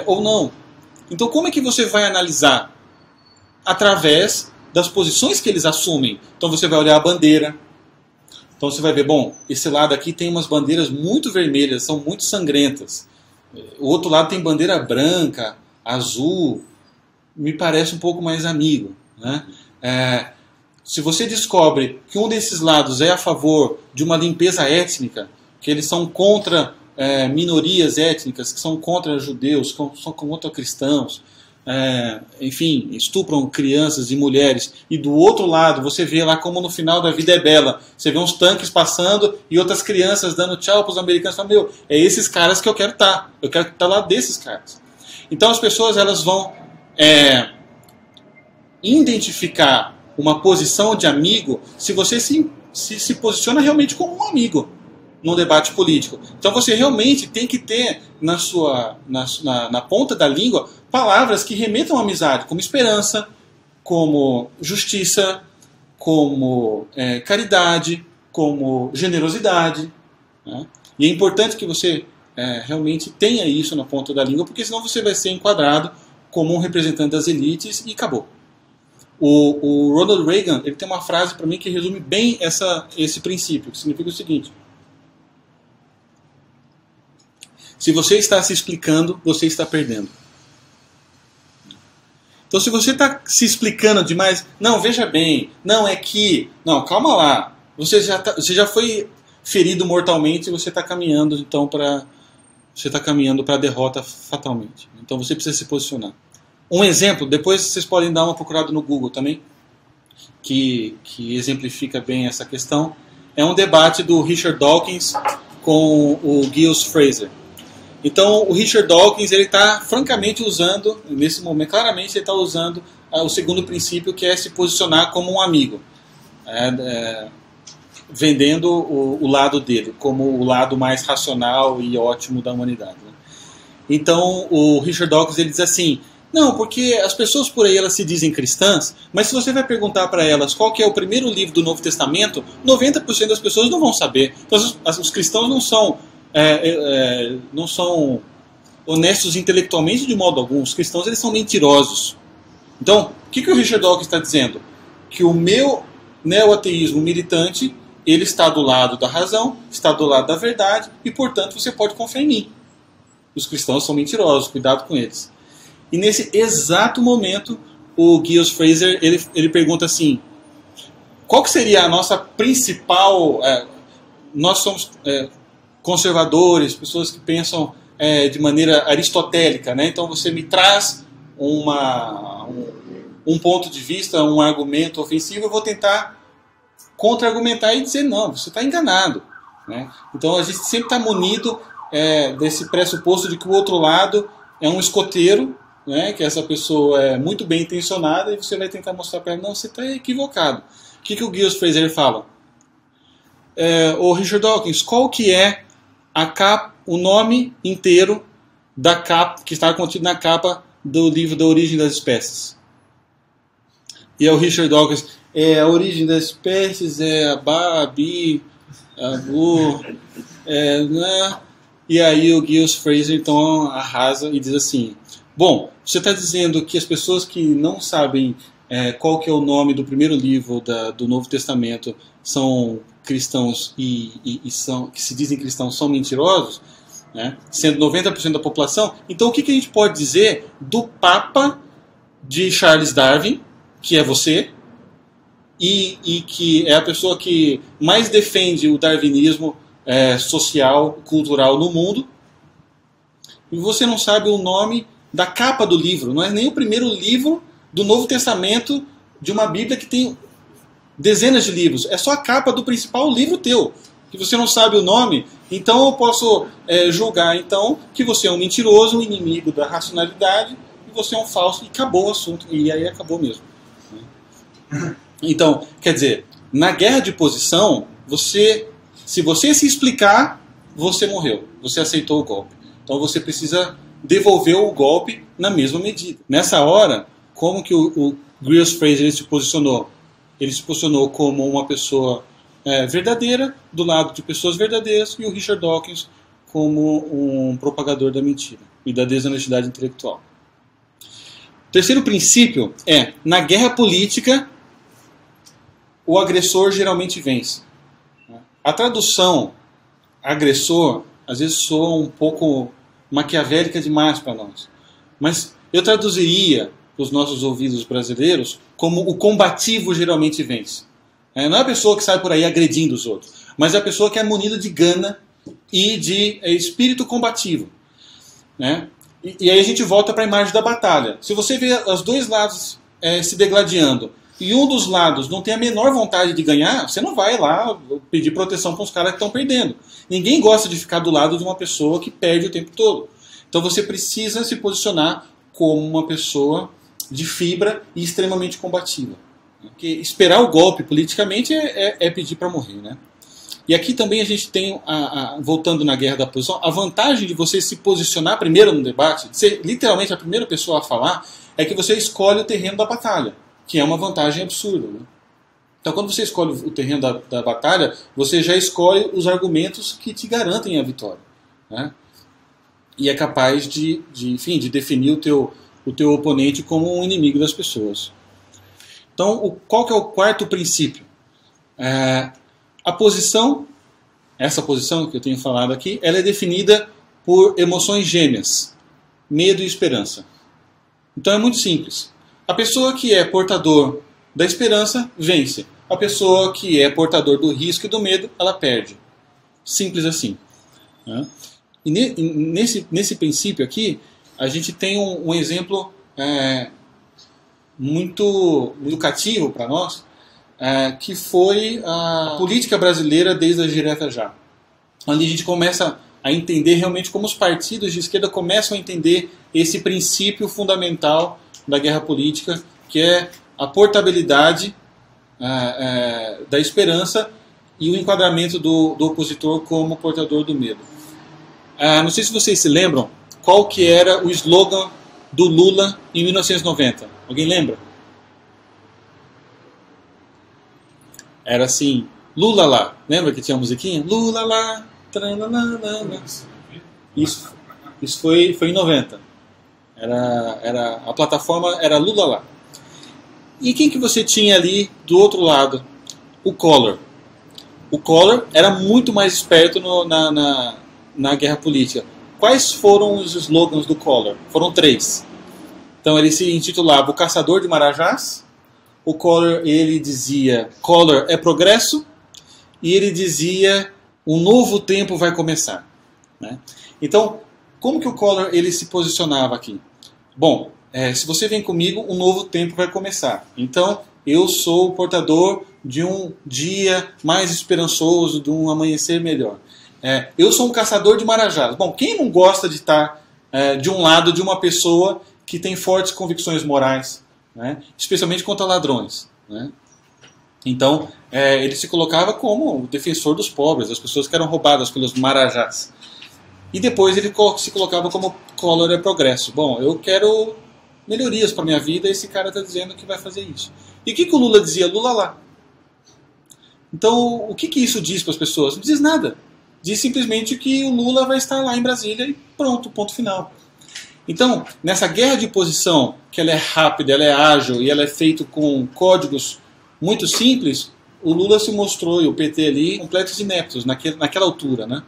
ou não. Então como é que você vai analisar? Através das posições que eles assumem. Então você vai olhar a bandeira. Então você vai ver, bom, esse lado aqui tem umas bandeiras muito vermelhas, são muito sangrentas. O outro lado tem bandeira branca, azul, me parece um pouco mais amigo. Né? Se você descobre que um desses lados é a favor de uma limpeza étnica, que eles são contra minorias étnicas, que são contra judeus, são contra cristãos, enfim, estupram crianças e mulheres, e do outro lado você vê lá como no final da Vida é Bela, você vê uns tanques passando e outras crianças dando tchau para os americanos, fala, meu, é esses caras que eu quero estar, eu quero estar lá desses caras. Então as pessoas elas vão identificar uma posição de amigo se você se posiciona realmente como um amigo num debate político. Então você realmente tem que ter na ponta da língua palavras que remetam à amizade, como esperança, como justiça, como caridade, como generosidade. Né? E é importante que você realmente tenha isso na ponta da língua, porque senão você vai ser enquadrado como um representante das elites e acabou. O Ronald Reagan, ele tem uma frase para mim que resume bem esse princípio, que significa o seguinte: se você está se explicando, você está perdendo. Então, se você está se explicando demais, não, veja bem, não, é que, não, calma lá, você já foi ferido mortalmente e você está caminhando, então, para a derrota fatalmente. Então, você precisa se posicionar. Um exemplo, depois vocês podem dar uma procurada no Google também, que exemplifica bem essa questão, é um debate do Richard Dawkins com o Giles Fraser. Então, o Richard Dawkins ele está francamente usando, nesse momento, claramente ele está usando o segundo princípio, que é se posicionar como um amigo, vendendo o lado dele como o lado mais racional e ótimo da humanidade. Né? Então, o Richard Dawkins ele diz assim: não, porque as pessoas por aí elas se dizem cristãs, mas se você vai perguntar para elas qual que é o primeiro livro do Novo Testamento, 90% das pessoas não vão saber. Então, os cristãos não são honestos intelectualmente de modo algum. Os cristãos eles são mentirosos. Então, o que o Richard Dawkins está dizendo? Que o meu neo-ateísmo militante ele está do lado da razão, está do lado da verdade e, portanto, você pode confiar em mim. Os cristãos são mentirosos, cuidado com eles. E nesse exato momento, o Giles Fraser ele pergunta assim: qual que seria a nossa principal... nós somos conservadores, pessoas que pensam de maneira aristotélica, né? Então você me traz um ponto de vista, um argumento ofensivo, eu vou tentar contra-argumentar e dizer não, você está enganado. Né? Então a gente sempre está munido desse pressuposto de que o outro lado é um escoteiro, né? Que essa pessoa é muito bem intencionada e você vai tentar mostrar para ela, não, você está equivocado. O que o Giles Fraser fala? O Richard Dawkins, qual que é o nome inteiro da capa que está contido na capa do livro Da Origem das Espécies? E o Richard Dawkins, a origem das espécies é a Ba, a Bi, a Bu, né? E aí o Giles Fraser então arrasa e diz assim: bom, você está dizendo que as pessoas que não sabem qual que é o nome do primeiro livro do Novo Testamento são cristãos que se dizem cristãos são mentirosos, né? Sendo 90% da população. Então o que a gente pode dizer do Papa de Charles Darwin, que é você, e que é a pessoa que mais defende o darwinismo social, cultural no mundo, e você não sabe o nome da capa do livro, não é nem o primeiro livro do Novo Testamento de uma Bíblia que tem dezenas de livros, é só a capa do principal livro teu, que você não sabe o nome. Então eu posso julgar então que você é um mentiroso, um inimigo da racionalidade, e você é um falso, e acabou o assunto, e aí acabou mesmo. Então, quer dizer, na guerra de posição, se você se explicar, você morreu, você aceitou o golpe. Então você precisa devolver o golpe na mesma medida. Nessa hora, como que o Giles Fraser se posicionou? Ele se posicionou como uma pessoa verdadeira, do lado de pessoas verdadeiras, e o Richard Dawkins como um propagador da mentira e da desonestidade intelectual. O terceiro princípio é, na guerra política, o agressor geralmente vence. A tradução agressor, às vezes soa um pouco maquiavélica demais para nós. Mas eu traduziria para os nossos ouvidos brasileiros como o combativo geralmente vence. Não é a pessoa que sai por aí agredindo os outros, mas é a pessoa que é munida de gana e de espírito combativo. Né? E aí a gente volta para a imagem da batalha. Se você vê os dois lados se degladiando e um dos lados não tem a menor vontade de ganhar, você não vai lá pedir proteção para os caras que estão perdendo. Ninguém gosta de ficar do lado de uma pessoa que perde o tempo todo. Então você precisa se posicionar como uma pessoa de fibra e extremamente combativa. Porque esperar o golpe politicamente é pedir para morrer. Né? E aqui também a gente tem, voltando na guerra da posição, a vantagem de você se posicionar primeiro no debate, de ser literalmente a primeira pessoa a falar, é que você escolhe o terreno da batalha, que é uma vantagem absurda. Né? Então, quando você escolhe o terreno da batalha, você já escolhe os argumentos que te garantem a vitória. Né? E é capaz de definir o teu oponente como um inimigo das pessoas. Então, qual que é o quarto princípio? A posição, essa posição que eu tenho falado aqui, ela é definida por emoções gêmeas, medo e esperança. Então é muito simples. A pessoa que é portador da esperança vence. A pessoa que é portador do risco e do medo, ela perde. Simples assim. Né? E nesse princípio aqui, a gente tem um exemplo muito educativo para nós, que foi a política brasileira desde a direta já. Ali a gente começa a entender realmente como os partidos de esquerda começam a entender esse princípio fundamental da guerra política, que é a portabilidade da esperança e o enquadramento do opositor como portador do medo. Não sei se vocês se lembram qual que era o slogan do Lula em 1990. Alguém lembra? Era assim, Lula lá. Lembra que tinha a musiquinha? Lula lá. Isso foi em 90. A plataforma era Lula lá. E quem que você tinha ali do outro lado? O Collor. O Collor era muito mais esperto na guerra política. Quais foram os slogans do Collor? Foram 3. Então ele se intitulava O Caçador de Marajás. O Collor, ele dizia, Collor é progresso. E ele dizia, um novo tempo vai começar. Né? Então, como que o Collor ele se posicionava aqui? Bom, se você vem comigo, um novo tempo vai começar. Então, eu sou o portador de um dia mais esperançoso, de um amanhecer melhor. Eu sou um caçador de marajás. Bom, quem não gosta de estar de um lado de uma pessoa que tem fortes convicções morais, né? Especialmente contra ladrões, né? Então, ele se colocava como o defensor dos pobres, das pessoas que eram roubadas pelos marajás. E depois ele se colocava como Collor é progresso. Bom, eu quero melhorias para minha vida e esse cara está dizendo que vai fazer isso. E o que o Lula dizia? Lula lá. Então, o que isso diz para as pessoas? Não diz nada. Diz simplesmente que o Lula vai estar lá em Brasília e pronto, ponto final. Então, nessa guerra de posição, que ela é rápida, ela é ágil e ela é feita com códigos muito simples, o Lula se mostrou e o PT ali completos ineptos naquela altura, né?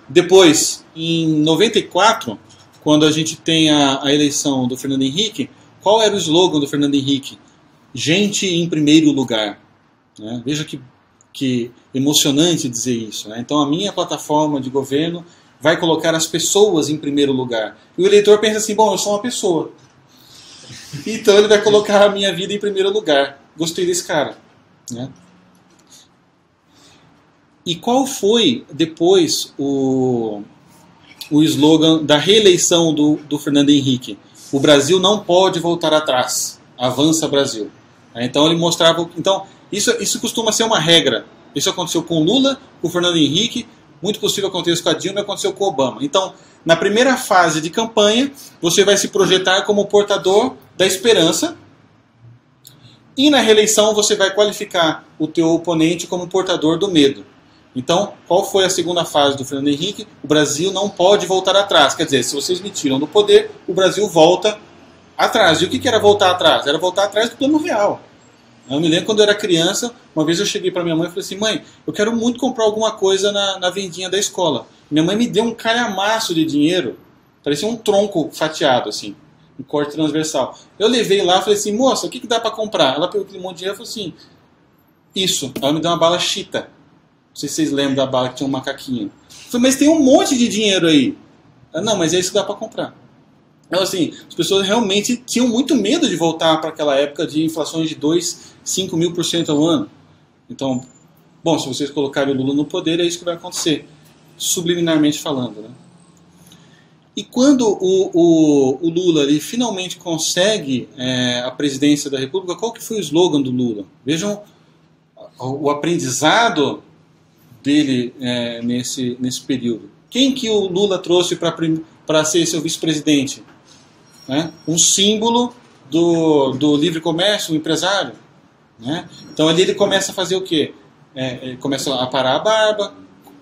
Depois, em 94, quando a gente tem a eleição do Fernando Henrique, qual era o slogan do Fernando Henrique? Gente em primeiro lugar. Né? Veja que emocionante dizer isso. Né? Então a minha plataforma de governo vai colocar as pessoas em primeiro lugar. E o eleitor pensa assim, bom, eu sou uma pessoa. Então ele vai colocar a minha vida em primeiro lugar. Gostei desse cara. Né? E qual foi depois o slogan da reeleição do Fernando Henrique? O Brasil não pode voltar atrás. Avança Brasil. Então ele mostrava... Então, isso costuma ser uma regra. Isso aconteceu com o Lula, com o Fernando Henrique, muito possível aconteça com a Dilma e aconteceu com o Obama. Então, na primeira fase de campanha, você vai se projetar como portador da esperança e na reeleição você vai qualificar o teu oponente como portador do medo. Então, qual foi a segunda fase do Fernando Henrique? O Brasil não pode voltar atrás. Quer dizer, se vocês me tiram do poder, o Brasil volta atrás. E o que era voltar atrás? Era voltar atrás do plano real. Eu me lembro quando eu era criança, uma vez eu cheguei para minha mãe e falei assim, mãe, eu quero muito comprar alguma coisa na vendinha da escola. Minha mãe me deu um calhamaço de dinheiro, parecia um tronco fatiado, assim, um corte transversal. Eu levei lá e falei assim, moça, o que dá para comprar? Ela pegou aquele monte de dinheiro e falou assim, isso. Ela me deu uma bala chita. Não sei se vocês lembram da bala que tinha um macaquinho. Eu falei, mas tem um monte de dinheiro aí. Ela, não, mas é isso que dá para comprar. Então, assim, as pessoas realmente tinham muito medo de voltar para aquela época de inflações de 5.000% ao ano. Então, bom, se vocês colocarem o Lula no poder, é isso que vai acontecer, subliminarmente falando. Né? E quando o Lula ele finalmente consegue a presidência da República, qual que foi o slogan do Lula? Vejam o aprendizado dele nesse período. Quem que o Lula trouxe para ser seu vice-presidente? Né? Um símbolo do livre comércio, um empresário. Né? Então ali ele começa a fazer o quê? Ele começa a parar a barba,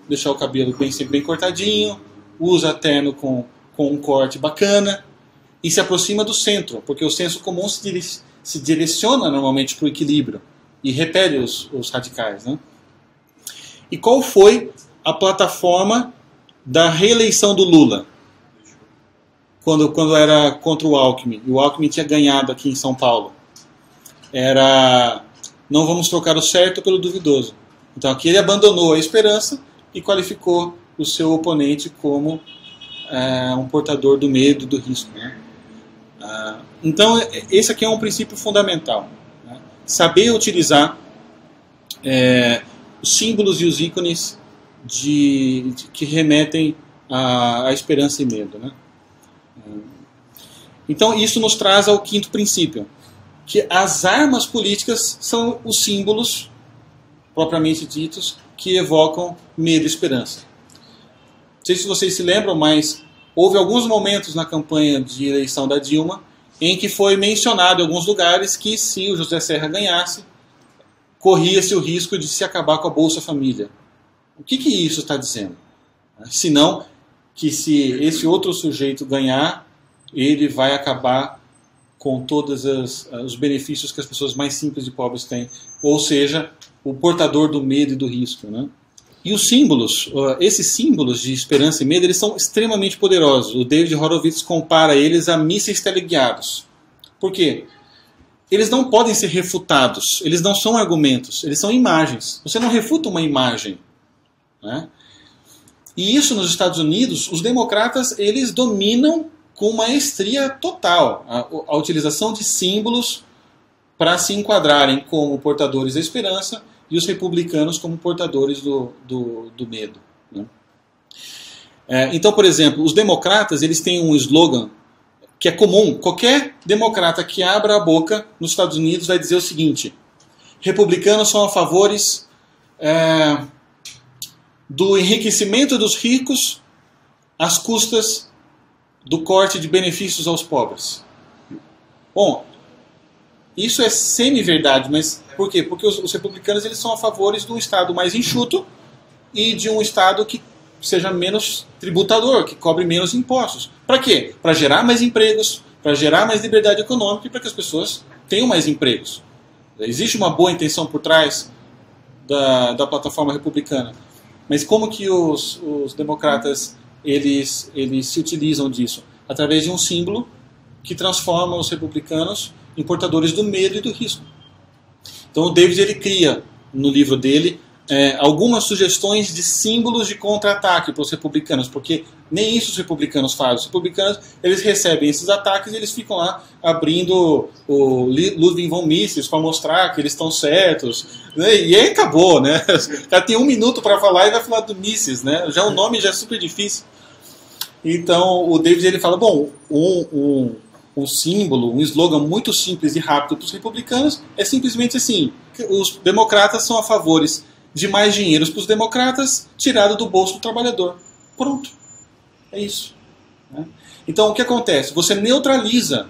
deixar o cabelo sempre bem cortadinho, usa terno com um corte bacana e se aproxima do centro, porque o senso comum se direciona normalmente para o equilíbrio e repele os radicais, né? E qual foi a plataforma da reeleição do Lula? Quando era contra o Alckmin, e o Alckmin tinha ganhado aqui em São Paulo. Era: não vamos trocar o certo pelo duvidoso. Então aqui ele abandonou a esperança e qualificou o seu oponente como um portador do medo, do risco, né? Então esse aqui é um princípio fundamental, né? Saber utilizar os símbolos e os ícones que remetem à esperança e medo, né? Então isso nos traz ao quinto princípio, que as armas políticas são os símbolos propriamente ditos que evocam medo e esperança. Não sei se vocês se lembram, mas houve alguns momentos na campanha de eleição da Dilma em que foi mencionado em alguns lugares que se o José Serra ganhasse, corria-se o risco de se acabar com a Bolsa Família. O que isso está dizendo? Senão que se esse outro sujeito ganhar, ele vai acabar com todos os benefícios que as pessoas mais simples e pobres têm. Ou seja, o portador do medo e do risco, né? E os símbolos, esses símbolos de esperança e medo, eles são extremamente poderosos. O David Horowitz compara eles a mísseis teleguiados. Por quê? Eles não podem ser refutados, eles não são argumentos, eles são imagens. Você não refuta uma imagem, né? E isso nos Estados Unidos, os democratas, eles dominam com maestria total a utilização de símbolos para se enquadrarem como portadores da esperança e os republicanos como portadores do medo, né? Então, por exemplo, os democratas eles têm um slogan que é comum. Qualquer democrata que abra a boca nos Estados Unidos vai dizer o seguinte: republicanos são a favores do enriquecimento dos ricos às custas do corte de benefícios aos pobres. Bom, isso é semi-verdade, mas por quê? Porque os republicanos eles são a favores de um Estado mais enxuto e de um Estado que seja menos tributador, que cobre menos impostos. Para quê? Para gerar mais empregos, para gerar mais liberdade econômica e para que as pessoas tenham mais empregos. Existe uma boa intenção por trás da plataforma republicana. Mas como que os democratas eles se utilizam disso? Através de um símbolo que transforma os republicanos em portadores do medo e do risco. Então o David ele cria no livro dele algumas sugestões de símbolos de contra-ataque para os republicanos, porque nem isso os republicanos fazem. Os republicanos eles recebem esses ataques e eles ficam lá abrindo o Ludwig von Mises para mostrar que eles estão certos, né? E aí acabou, né? O cara tem 1 minuto para falar e vai falar do Mises, né? Já o nome já é super difícil. Então o David ele fala, bom, um símbolo, um slogan muito simples e rápido para os republicanos é simplesmente assim: os democratas são a favor de mais dinheiro para os democratas tirado do bolso do trabalhador. Pronto. É isso, né? Então o que acontece? Você neutraliza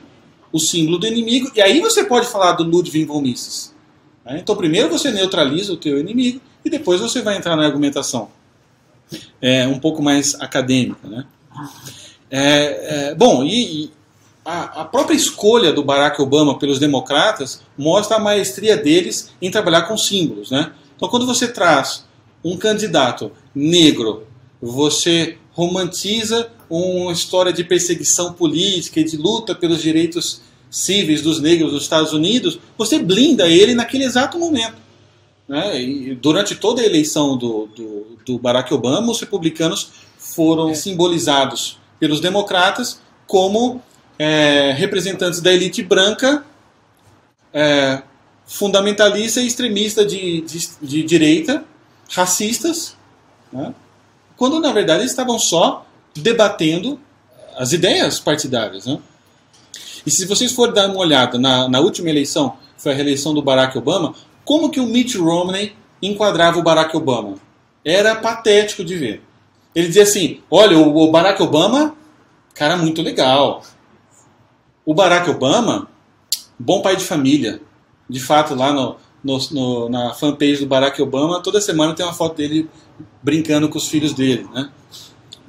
o símbolo do inimigo e aí você pode falar do Ludwig von Mises, né? Então primeiro você neutraliza o teu inimigo e depois você vai entrar na argumentação um pouco mais acadêmica, né? Bom, a própria escolha do Barack Obama pelos democratas mostra a maestria deles em trabalhar com símbolos, né? Então, quando você traz um candidato negro, você romantiza uma história de perseguição política e de luta pelos direitos cíveis dos negros dos Estados Unidos, você blinda ele naquele exato momento, né? E durante toda a eleição do Barack Obama, os republicanos foram simbolizados pelos democratas como representantes da elite branca, fundamentalista e extremista de direita, racistas, né? Quando na verdade eles estavam só debatendo as ideias partidárias, né? E se vocês forem dar uma olhada na última eleição, que foi a reeleição do Barack Obama, como que o Mitt Romney enquadrava o Barack Obama? Era patético de ver. Ele dizia assim: olha, o Barack Obama, cara muito legal. O Barack Obama, bom pai de família. De fato, lá na fanpage do Barack Obama, toda semana tem uma foto dele brincando com os filhos dele, né?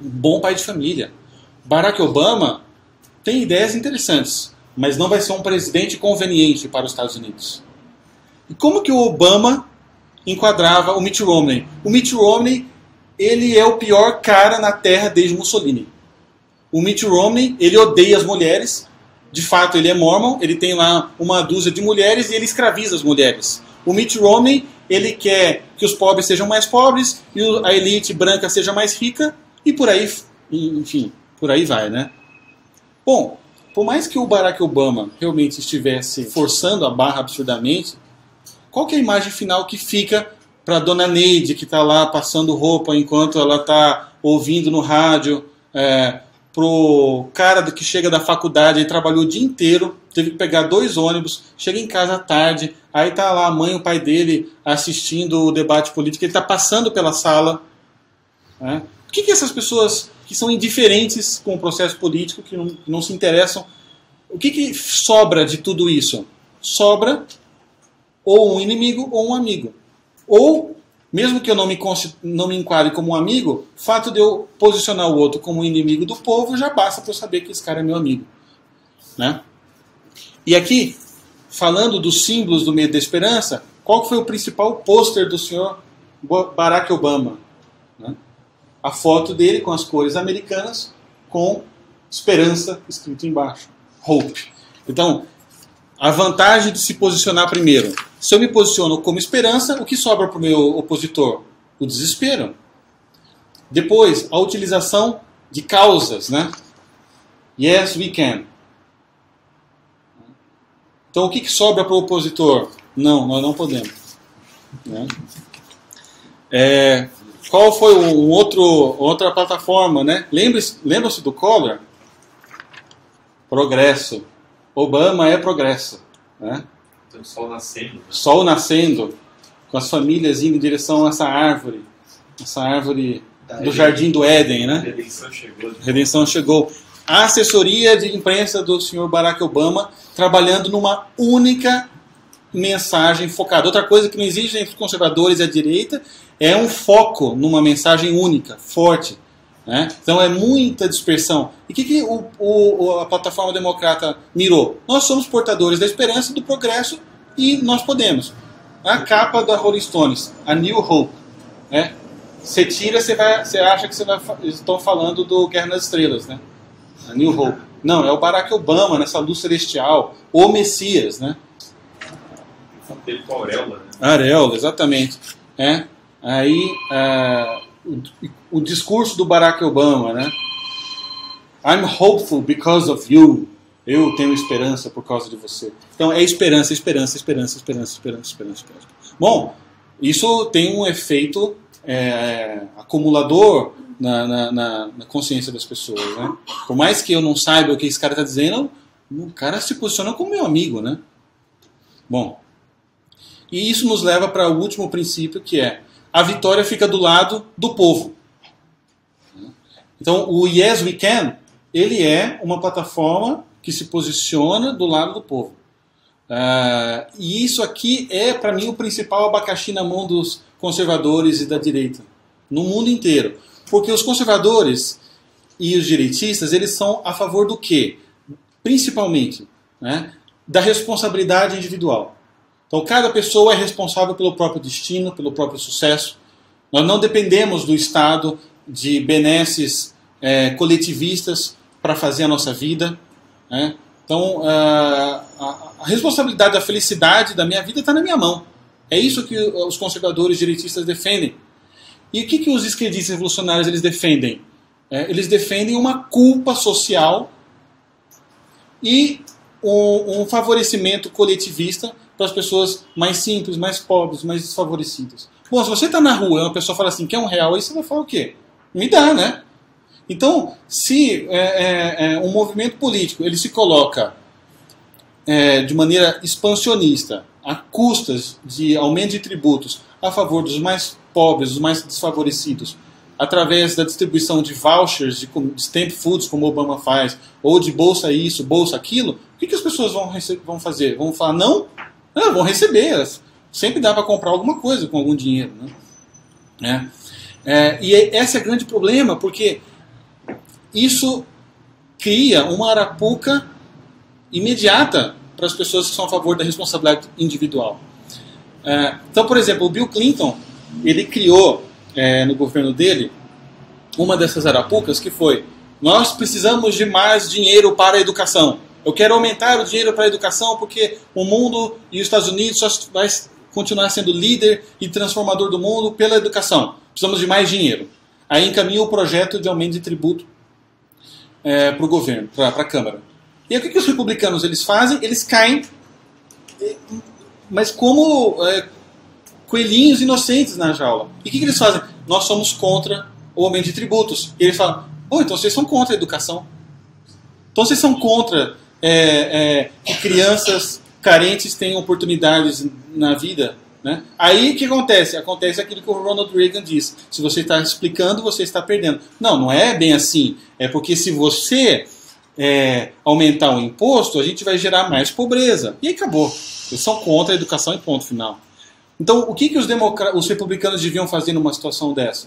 Bom pai de família. Barack Obama tem ideias interessantes, mas não vai ser um presidente conveniente para os Estados Unidos. E como que o Obama enquadrava o Mitt Romney? O Mitt Romney, ele é o pior cara na Terra desde Mussolini. O Mitt Romney, ele odeia as mulheres. De fato, ele é mormon, ele tem lá uma dúzia de mulheres e ele escraviza as mulheres. O Mitt Romney, ele quer que os pobres sejam mais pobres e a elite branca seja mais rica e por aí, enfim, por aí vai, né? Bom, por mais que o Barack Obama realmente estivesse forçando a barra absurdamente, qual que é a imagem final que fica para Dona Neide, que está lá passando roupa enquanto ela está ouvindo no rádio, pro cara que chega da faculdade e trabalhou o dia inteiro, teve que pegar 2 ônibus, chega em casa à tarde, aí tá lá a mãe e o pai dele assistindo o debate político, ele está passando pela sala. Né? O que essas pessoas que são indiferentes com o processo político, que não se interessam, o que sobra de tudo isso? Sobra ou um inimigo ou um amigo. Ou, mesmo que eu não me enquadre como um amigo, o fato de eu posicionar o outro como um inimigo do povo já basta para eu saber que esse cara é meu amigo. Né? E aqui, falando dos símbolos do meio da esperança, qual foi o principal pôster do senhor Barack Obama? Né? A foto dele com as cores americanas, com esperança escrito embaixo. Hope. Então, a vantagem de se posicionar primeiro. Se eu me posiciono como esperança, o que sobra para o meu opositor? O desespero. Depois, a utilização de causas, né? Yes, we can. Então, o que sobra para o opositor? Não, nós não podemos. Né? Qual foi outra plataforma, né? Lembra-se do Collor? Progresso. Obama é progresso. Né? Tem o sol nascendo. Né? Sol nascendo, com as famílias indo em direção a essa árvore do Jardim do Éden. Né? Redenção chegou. Redenção chegou. A assessoria de imprensa do senhor Barack Obama trabalhando numa única mensagem focada. Outra coisa que não existe entre os conservadores e a direita é um foco numa mensagem única, forte. Né? Então é muita dispersão. E o que a plataforma democrata mirou? Nós somos portadores da esperança, do progresso e nós podemos. A capa da Rolling Stones, a New Hope. Né? Você tira, você acha que estão falando do Guerra nas Estrelas. Né? A New Hope. Não, é o Barack Obama nessa luz celestial, o Messias. Né? Dele com a auréola. Né? A auréola, exatamente. Aí o discurso do Barack Obama, né? I'm hopeful because of you. Eu tenho esperança por causa de você. Então é esperança, esperança, esperança, esperança, esperança, esperança, esperança. Bom, isso tem um efeito acumulador na consciência das pessoas, né? Por mais que eu não saiba o que esse cara está dizendo, o cara se posiciona como meu amigo, né? Bom, e isso nos leva para o último princípio, que é a vitória fica do lado do povo. Então, o Yes We Can, ele é uma plataforma que se posiciona do lado do povo. E isso aqui é, para mim, o principal abacaxi na mão dos conservadores e da direita, no mundo inteiro. Porque os conservadores e os direitistas, eles são a favor do quê? Principalmente, né, da responsabilidade individual. Então, cada pessoa é responsável pelo próprio destino, pelo próprio sucesso. Nós não dependemos do Estado, de benesses coletivistas para fazer a nossa vida. Né? Então, a responsabilidade da felicidade da minha vida está na minha mão. É isso que os conservadores direitistas defendem. E o que os esquerdistas revolucionários eles defendem? Eles defendem uma culpa social e um favorecimento coletivista para as pessoas mais simples, mais pobres, mais desfavorecidas. Bom, se você está na rua e uma pessoa fala assim, quer R$1, aí você vai falar o quê? Me dá, né? Então, se um movimento político ele se coloca de maneira expansionista, a custas de aumento de tributos a favor dos mais pobres, dos mais desfavorecidos, através da distribuição de vouchers, de stamp foods, como o Obama faz, ou de bolsa isso, bolsa aquilo, o que as pessoas vão fazer? Vão falar não? Não, vão receber. Sempre dá para comprar alguma coisa com algum dinheiro. Né? E esse é o grande problema, porque isso cria uma arapuca imediata para as pessoas que são a favor da responsabilidade individual. Então, por exemplo, o Bill Clinton, ele criou no governo dele uma dessas arapucas que foi: nós precisamos de mais dinheiro para a educação. Eu quero aumentar o dinheiro para a educação porque o mundo e os Estados Unidos só vai continuar sendo líder e transformador do mundo pela educação. Precisamos de mais dinheiro. Aí encaminhou o projeto de aumento de tributo para o governo, para a Câmara. E aí o que os republicanos eles fazem? Eles caem, mas como coelhinhos inocentes na jaula. E o que eles fazem? Nós somos contra o aumento de tributos. E eles falam: então vocês são contra a educação. Então vocês são contra que crianças carentes tenham oportunidades na vida. Né? Aí o que acontece? Acontece aquilo que o Ronald Reagan diz: se você está explicando, você está perdendo. Não é bem assim. É porque se você aumentar o imposto, a gente vai gerar mais pobreza. E aí acabou. Eles são contra a educação e ponto final. Então, o que os republicanos deviam fazer numa situação dessa?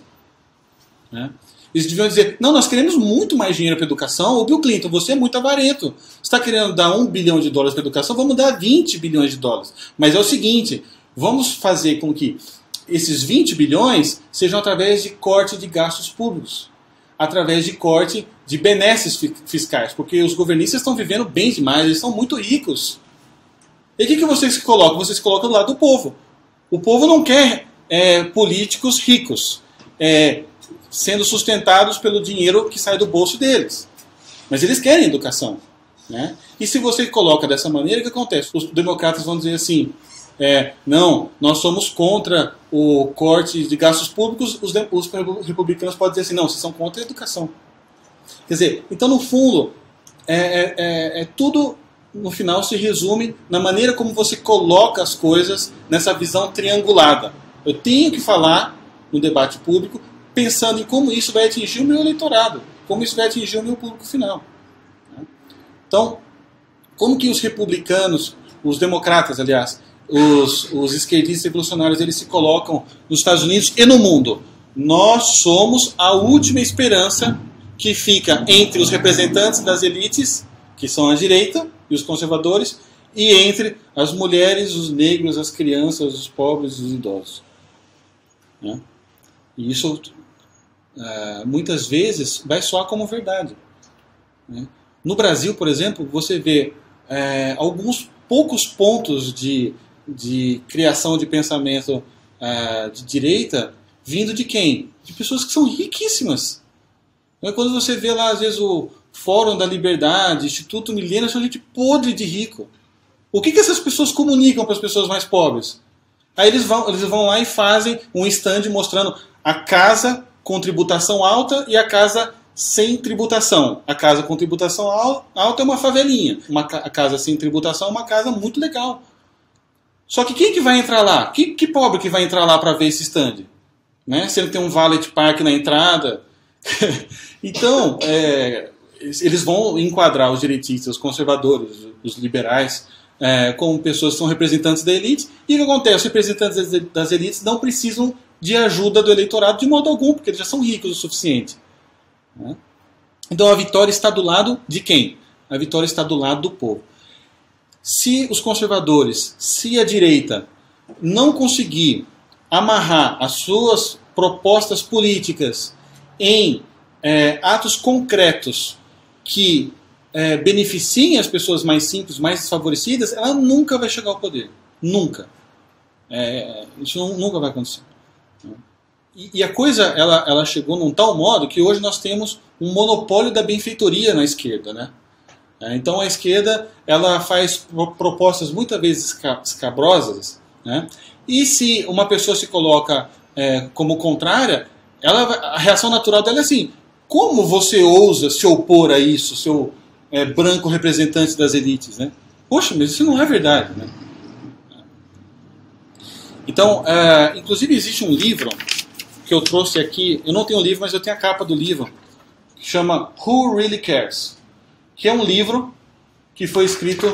Eles deviam dizer: não, nós queremos muito mais dinheiro para a educação. O Bill Clinton, você é muito avarento. Você está querendo dar $1 bilhão para a educação, vamos dar $20 bilhões. Mas é o seguinte, vamos fazer com que esses 20 bilhões sejam através de corte de gastos públicos, através de corte de benesses fiscais, porque os governistas estão vivendo bem demais, eles são muito ricos. E o que vocês colocam? Vocês colocam do lado do povo. O povo não quer políticos ricos, sendo sustentados pelo dinheiro que sai do bolso deles. Mas eles querem educação. Né? E se você coloca dessa maneira, o que acontece? Os democratas vão dizer assim: não, nós somos contra o corte de gastos públicos. Os republicanos podem dizer assim: não, vocês são contra a educação. Quer dizer, então no fundo, tudo no final se resume na maneira como você coloca as coisas nessa visão triangulada. Eu tenho que falar no debate público pensando em como isso vai atingir o meu eleitorado, como isso vai atingir o meu público final. Então, como que os republicanos, os democratas, aliás, os esquerdistas revolucionários, eles se colocam nos Estados Unidos e no mundo? Nós somos a última esperança que fica entre os representantes das elites, que são a direita e os conservadores, e entre as mulheres, os negros, as crianças, os pobres e os idosos. E isso muitas vezes vai soar como verdade. No Brasil, por exemplo, você vê alguns poucos pontos de criação de pensamento de direita vindo de quem? De pessoas que são riquíssimas. Quando você vê lá, às vezes, o Fórum da Liberdade, Instituto Milênio, são gente podre de rico. O que essas pessoas comunicam para as pessoas mais pobres? Aí eles vão lá e fazem um stand mostrando a casa com tributação alta e a casa sem tributação. A casa com tributação alta é uma favelinha. A casa sem tributação é uma casa muito legal. Só que quem que vai entrar lá? Que pobre que vai entrar lá para ver esse stand? Se ele tem um valet park na entrada. Então, eles vão enquadrar os direitistas, os conservadores, os liberais, como pessoas que são representantes da elite. E o que acontece? Os representantes das elites não precisam de ajuda do eleitorado de modo algum, porque eles já são ricos o suficiente. Então a vitória está do lado de quem? A vitória está do lado do povo. Se os conservadores, se a direita não conseguir amarrar as suas propostas políticas em atos concretos que beneficiem as pessoas mais simples, mais desfavorecidas, ela nunca vai chegar ao poder. Nunca. Isso nunca vai acontecer. E a coisa ela chegou num tal modo que hoje nós temos um monopólio da benfeitoria na esquerda. Né? Então a esquerda ela faz propostas muitas vezes escabrosas, né? E se uma pessoa se coloca como contrária, a reação natural dela é assim: como você ousa se opor a isso, seu branco representante das elites? Né? Poxa, mas isso não é verdade. Né? Então, inclusive existe um livro que eu trouxe aqui, eu não tenho o livro, mas eu tenho a capa do livro, que chama Who Really Cares? Que é um livro que foi escrito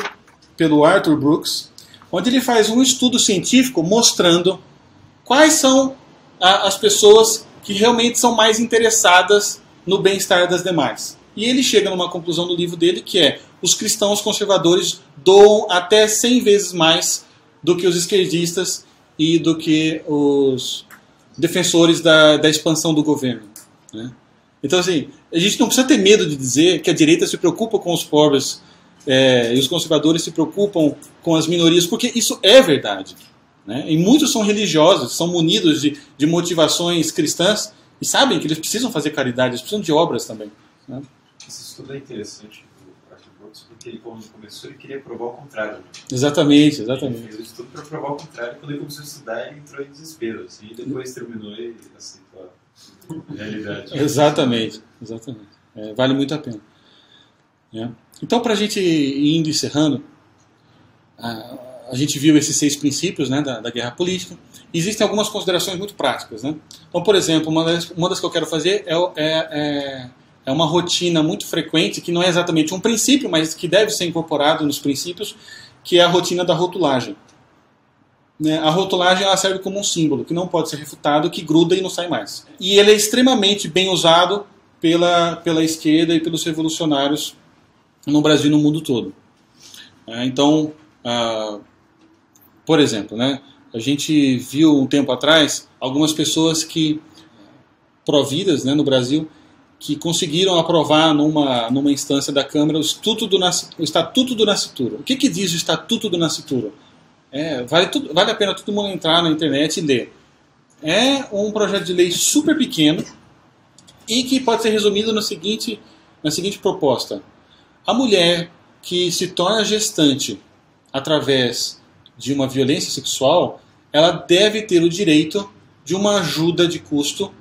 pelo Arthur Brooks, onde ele faz um estudo científico mostrando quais são as pessoas que realmente são mais interessadas no bem-estar das demais. E ele chega numa conclusão do livro dele que é: os cristãos conservadores doam até 100 vezes mais do que os esquerdistas e do que os defensores da expansão do governo, né? Então, assim, a gente não precisa ter medo de dizer que a direita se preocupa com os pobres e os conservadores se preocupam com as minorias, porque isso é verdade, né? E muitos são religiosos, são munidos de motivações cristãs e sabem que eles precisam fazer caridade, eles precisam de obras também, né? Esse estudo é interessante do Arthur Brooks, porque ele, quando começou, ele queria provar o contrário, né? Exatamente. Ele fez o estudo para provar o contrário. Quando ele começou a estudar, ele entrou em desespero, assim, e depois terminou e aceitou a realidade. Exatamente. Vale muito a pena, né? Então, para a gente ir indo encerrando, a gente viu esses 6 princípios, né, da guerra política. Existem algumas considerações muito práticas, né? Então, por exemplo, uma das que eu quero fazer é uma rotina muito frequente, que não é exatamente um princípio, mas que deve ser incorporado nos princípios, que é a rotina da rotulagem, né? A rotulagem, ela serve como um símbolo que não pode ser refutado, que gruda e não sai mais. E ele é extremamente bem usado pela esquerda e pelos revolucionários no Brasil e no mundo todo. Então, por exemplo, né, a gente viu um tempo atrás algumas pessoas pró-vidas, né, no Brasil, que conseguiram aprovar numa instância da Câmara o Estatuto do Nascituro. O que diz o Estatuto do Nascituro? Vale a pena todo mundo entrar na internet e ler. É um projeto de lei super pequeno e que pode ser resumido na seguinte proposta: a mulher que se torna gestante através de uma violência sexual, ela deve ter o direito de uma ajuda de custo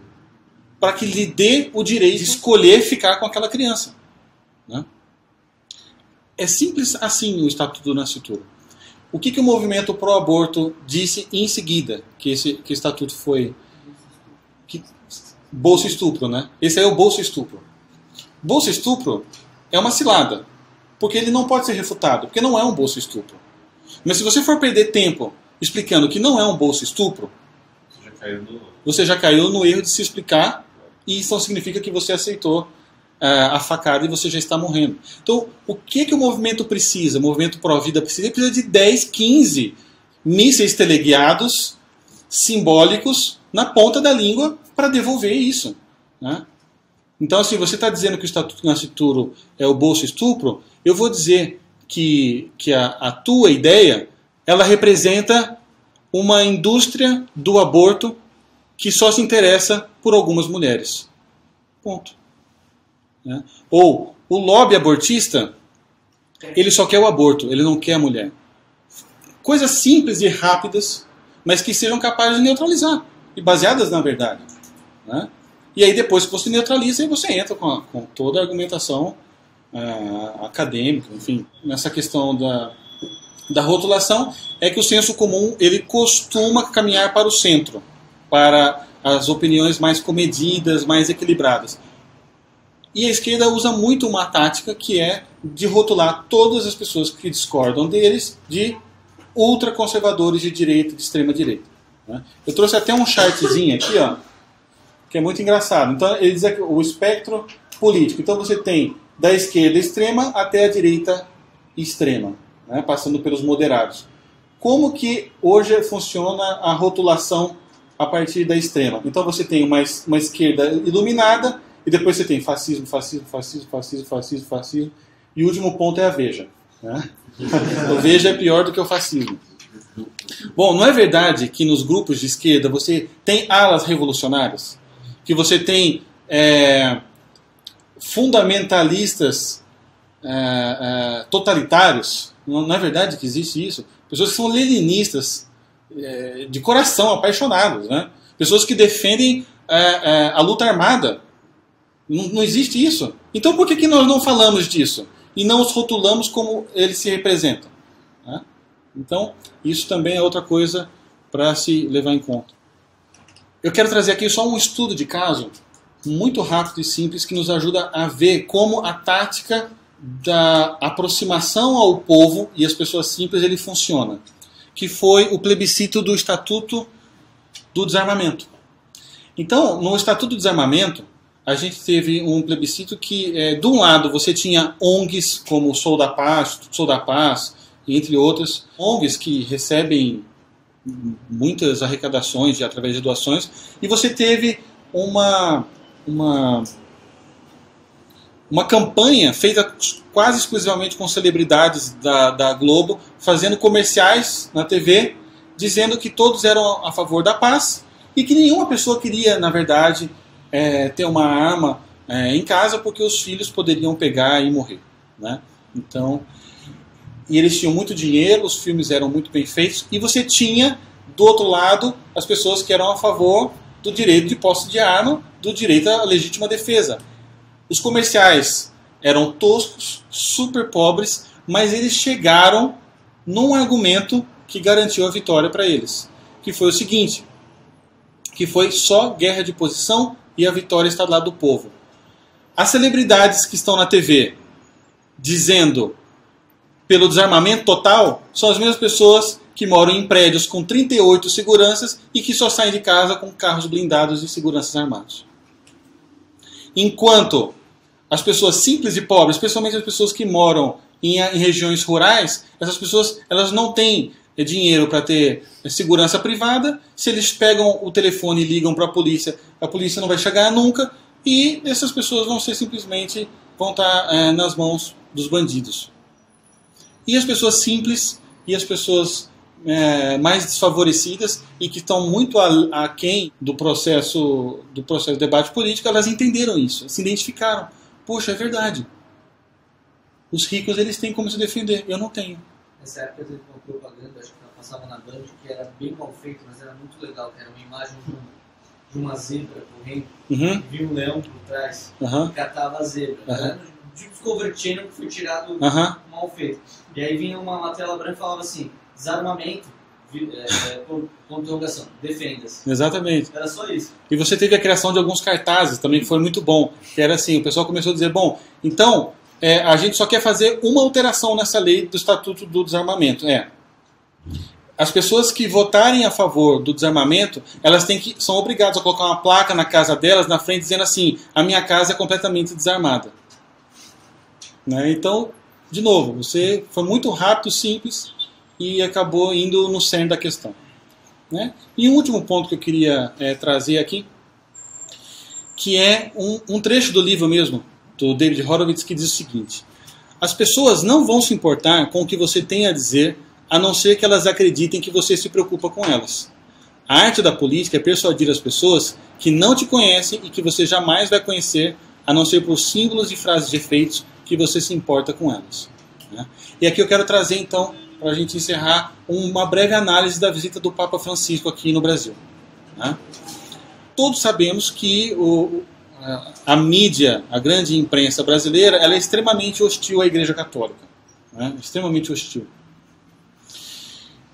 para que lhe dê o direito de escolher ficar com aquela criança, né? É simples assim o Estatuto do Nascituro. O que o movimento pró-aborto disse em seguida que esse estatuto foi... Bolsa Estupro, né? Esse aí é o Bolsa Estupro. Bolsa Estupro é uma cilada, porque ele não pode ser refutado, porque não é um Bolsa Estupro. Mas se você for perder tempo explicando que não é um Bolsa Estupro, você já caiu no erro de se explicar, e isso não significa que você aceitou a facada e você já está morrendo. Então, o que o movimento precisa? O movimento pró-vida precisa? Ele precisa de 10, 15 mísseis teleguiados simbólicos na ponta da língua para devolver isso, né? Então, assim, você está dizendo que o Estatuto do Nascituro é o Bolsa Estupro, eu vou dizer que a tua ideia, ela representa uma indústria do aborto que só se interessa por algumas mulheres. Ponto. Né? Ou o lobby abortista, ele só quer o aborto, ele não quer a mulher. Coisas simples e rápidas, mas que sejam capazes de neutralizar, e baseadas na verdade, né? E aí depois que você neutraliza, aí você entra com toda a argumentação acadêmica, enfim. Nessa questão da rotulação, é que o senso comum ele costuma caminhar para o centro, para as opiniões mais comedidas, mais equilibradas. E a esquerda usa muito uma tática que é de rotular todas as pessoas que discordam deles de ultraconservadores de direita, de extrema direita, né? Eu trouxe até um chartzinho aqui, ó, que é muito engraçado. Então ele diz aqui o espectro político. Então você tem da esquerda extrema até a direita extrema, né, passando pelos moderados. Como que hoje funciona a rotulação a partir da extrema? Então você tem uma esquerda iluminada, e depois você tem fascismo, e o último ponto é a Veja, né? O Veja é pior do que o fascismo. Bom, não é verdade que nos grupos de esquerda você tem alas revolucionárias? Que você tem fundamentalistas totalitários? Não é verdade que existe isso? Pessoas que são leninistas de coração, apaixonados, né? Pessoas que defendem a luta armada. Não existe isso. Então por que nós não falamos disso? E não os rotulamos como eles se representam, né? Então, isso também é outra coisa para se levar em conta. Eu quero trazer aqui só um estudo de caso, muito rápido e simples, que nos ajuda a ver como a tática da aproximação ao povo e às pessoas simples ele funciona. Que foi o plebiscito do Estatuto do Desarmamento. Então, no Estatuto do Desarmamento, a gente teve um plebiscito que, de um lado, você tinha ONGs como o Sou da Paz, entre outras, ONGs que recebem muitas arrecadações através de doações, e você teve uma campanha feita quase exclusivamente com celebridades da Globo, fazendo comerciais na TV, dizendo que todos eram a favor da paz e que nenhuma pessoa queria, na verdade, ter uma arma em casa porque os filhos poderiam pegar e morrer, né? Então, e eles tinham muito dinheiro, os filmes eram muito bem feitos, e você tinha, do outro lado, as pessoas que eram a favor do direito de posse de arma, do direito à legítima defesa. Os comerciais eram toscos, super pobres, mas eles chegaram num argumento que garantiu a vitória para eles, que foi o seguinte, que foi só guerra de posição e a vitória está do lado do povo. As celebridades que estão na TV dizendo pelo desarmamento total são as mesmas pessoas que moram em prédios com 38 seguranças e que só saem de casa com carros blindados e seguranças armados. Enquanto as pessoas simples e pobres, especialmente as pessoas que moram em regiões rurais, essas pessoas elas não têm dinheiro para ter segurança privada. Se eles pegam o telefone e ligam para a polícia não vai chegar nunca, e essas pessoas vão estar nas mãos dos bandidos. E as pessoas simples e as pessoas mais desfavorecidas e que estão muito aquém do processo de debate político, elas entenderam isso, se identificaram. Poxa, é verdade. Os ricos eles têm como se defender, eu não tenho. Nessa época teve uma propaganda, acho que ela passava na Band, que era bem mal feita, mas era muito legal, que era uma imagem de uma zebra correndo, e vinha um leão por trás, e catava a zebra. Era de Discovery Channel que foi tirado mal feito. E aí vinha uma tela branca e falava assim, desarmamento, com interrogação, defenda-se. Exatamente. Era só isso. E você teve a criação de alguns cartazes também, que foi muito bom, que era assim, o pessoal começou a dizer, bom, então, a gente só quer fazer uma alteração nessa lei do Estatuto do Desarmamento. As pessoas que votarem a favor do desarmamento, elas são obrigadas a colocar uma placa na casa delas, na frente, dizendo assim, a minha casa é completamente desarmada. Né? Então, de novo, você foi muito rápido, simples, e acabou indo no cerne da questão. Né? E um último ponto que eu queria trazer aqui, que é um trecho do livro mesmo, do David Horowitz, que diz o seguinte: as pessoas não vão se importar com o que você tem a dizer, a não ser que elas acreditem que você se preocupa com elas. A arte da política é persuadir as pessoas que não te conhecem e que você jamais vai conhecer, a não ser por símbolos e frases de efeitos que você se importa com elas. Né? E aqui eu quero trazer, então, para a gente encerrar, uma breve análise da visita do Papa Francisco aqui no Brasil. Né? Todos sabemos que a mídia, a grande imprensa brasileira, ela é extremamente hostil à Igreja Católica. Né? Extremamente hostil.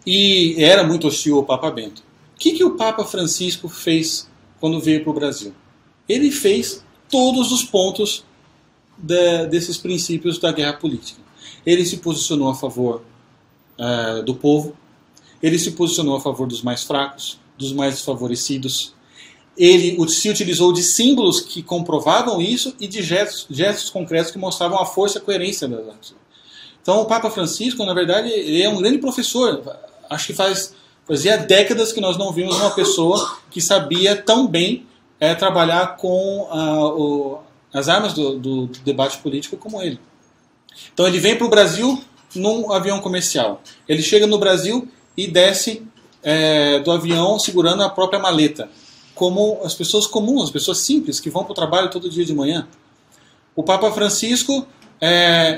E era muito hostil ao Papa Bento. O que o Papa Francisco fez quando veio para o Brasil? Ele fez todos os pontos desses princípios da guerra política. Ele se posicionou a favor do povo, ele se posicionou a favor dos mais fracos, dos mais desfavorecidos. Ele se utilizou de símbolos que comprovavam isso e de gestos concretos que mostravam a força e a coerência das ações. Então o Papa Francisco, na verdade, ele é um grande professor. Acho que fazia décadas que nós não vimos uma pessoa que sabia tão bem trabalhar com as armas do debate político como ele. Então ele vem para o Brasil num avião comercial. Ele chega no Brasil e desce do avião segurando a própria maleta, como as pessoas comuns, as pessoas simples que vão para o trabalho todo dia de manhã. O Papa Francisco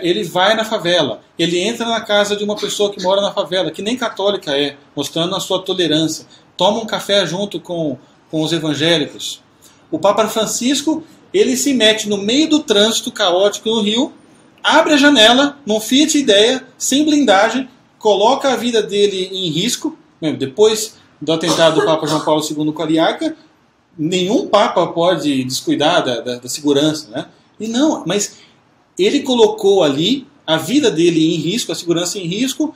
ele vai na favela, ele entra na casa de uma pessoa que mora na favela, que nem católica mostrando a sua tolerância, toma um café junto com os evangélicos. O Papa Francisco ele se mete no meio do trânsito caótico no Rio, abre a janela num Fiat Idea, sem blindagem, coloca a vida dele em risco. Depois do atentado do Papa João Paulo II com a Ariarca, nenhum Papa pode descuidar da segurança. Né? E não, mas ele colocou ali a vida dele em risco, a segurança em risco,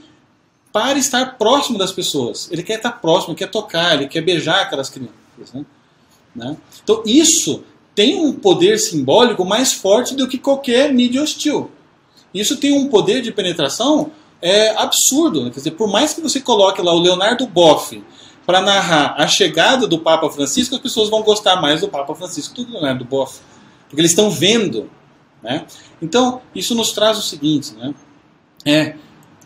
para estar próximo das pessoas. Ele quer estar próximo, ele quer tocar, ele quer beijar aquelas crianças. Né? Então isso tem um poder simbólico mais forte do que qualquer mídia hostil. Isso tem um poder de penetração absurdo. Quer dizer, por mais que você coloque lá o Leonardo Boff para narrar a chegada do Papa Francisco, as pessoas vão gostar mais do Papa Francisco do que do Leonardo Boff. Porque eles estão vendo. Né? Então, isso nos traz o seguinte, né?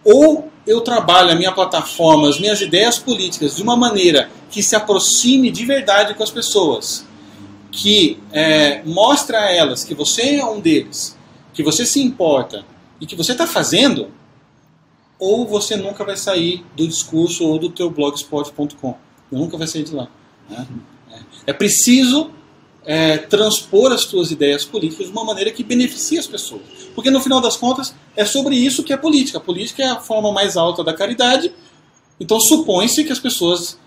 Ou eu trabalho a minha plataforma, as minhas ideias políticas de uma maneira que se aproxime de verdade com as pessoas, que mostra a elas que você é um deles, que você se importa e que você está fazendo, ou você nunca vai sair do discurso ou do teu blogspot.com. Nunca vai sair de lá. Né? É preciso transpor as tuas ideias políticas de uma maneira que beneficie as pessoas. Porque no final das contas é sobre isso que é política. A política é a forma mais alta da caridade. Então supõe-se que as pessoas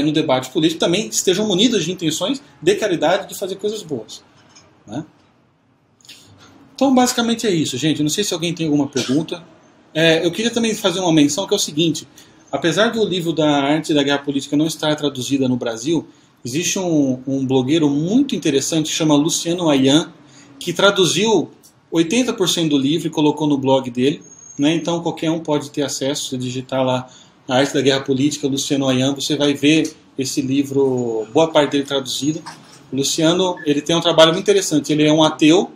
no debate político também estejam munidas de intenções de caridade, de fazer coisas boas. Né? Então basicamente é isso, gente. Não sei se alguém tem alguma pergunta. Eu queria também fazer uma menção que é o seguinte. Apesar do livro da Arte da Guerra Política não estar traduzida no Brasil, existe um blogueiro muito interessante que chama Luciano Ayan, que traduziu 80% do livro e colocou no blog dele. Né? Então qualquer um pode ter acesso. Se digitar lá A Arte da Guerra Política, Luciano Ayan, você vai ver esse livro, boa parte dele traduzido. O Luciano, ele tem um trabalho muito interessante. Ele é um ateu,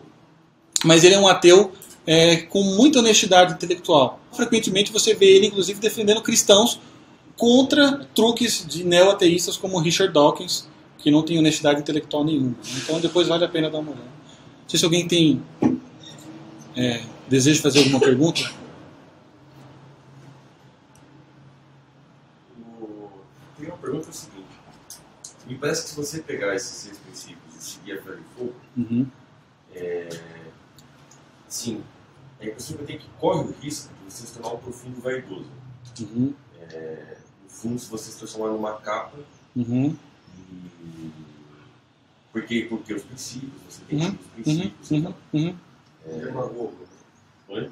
mas ele é um ateu com muita honestidade intelectual. Frequentemente você vê ele, inclusive, defendendo cristãos contra truques de neo-ateístas como Richard Dawkins, que não tem honestidade intelectual nenhuma. Então depois vale a pena dar uma olhada. Não sei se alguém tem desejo de fazer alguma pergunta. Tem uma pergunta seguinte. Me parece que se você pegar esses 6 princípios e seguir a ferro e fogo, sim, é impossível que corre o risco de você se tornar um profundo vaidoso. No fundo, se você se transformar numa capa, porque os princípios, você tem os princípios. Demagogo. Oi?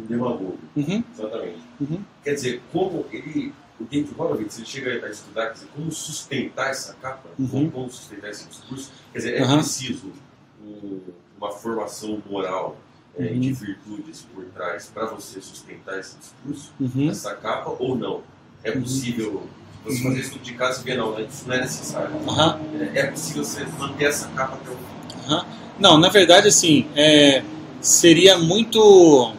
Um demagogo. Exatamente. Quer dizer, como o David Horowitz, ele chega a estudar, quer dizer, como sustentar essa capa, como sustentar esse discurso. Quer dizer, é preciso uma formação moral de virtudes por trás para você sustentar esse discurso, essa capa, ou não? É possível você fazer estudo de caso e ver, não, isso não é necessário. É possível você manter essa capa até o fim. Não, na verdade, assim, seria muito...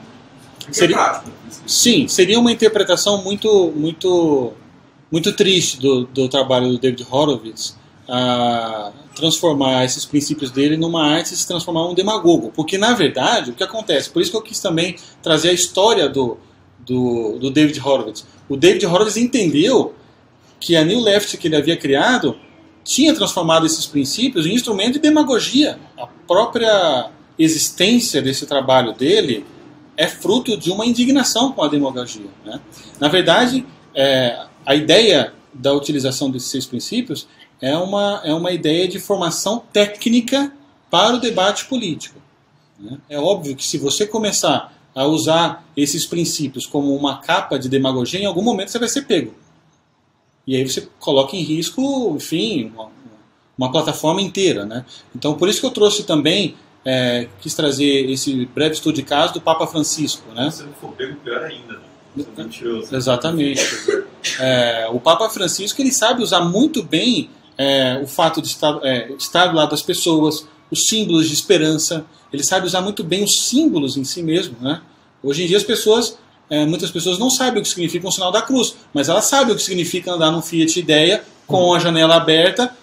Sim, seria uma interpretação muito, muito, muito triste do trabalho do David Horowitz, a transformar esses princípios dele numa arte e se transformar em um demagogo. Porque, na verdade, o que acontece? Por isso que eu quis também trazer a história do David Horowitz. O David Horowitz entendeu que a New Left que ele havia criado tinha transformado esses princípios em instrumento de demagogia. A própria existência desse trabalho dele é fruto de uma indignação com a demagogia. Né? Na verdade, a ideia da utilização desses 6 princípios é uma ideia de formação técnica para o debate político. Né? É óbvio que se você começar a usar esses princípios como uma capa de demagogia, em algum momento você vai ser pego. E aí você coloca em risco, enfim, uma plataforma inteira. Né? Então, por isso que eu trouxe também, quis trazer esse breve estudo de caso do Papa Francisco. Né? Se não for pego, pior ainda. Né? Você é mentiroso. Exatamente. O Papa Francisco ele sabe usar muito bem o fato de estar do lado das pessoas, os símbolos de esperança. Ele sabe usar muito bem os símbolos em si mesmo. Né? Hoje em dia muitas pessoas não sabem o que significa um sinal da cruz, mas elas sabem o que significa andar num Fiat Idea com a janela aberta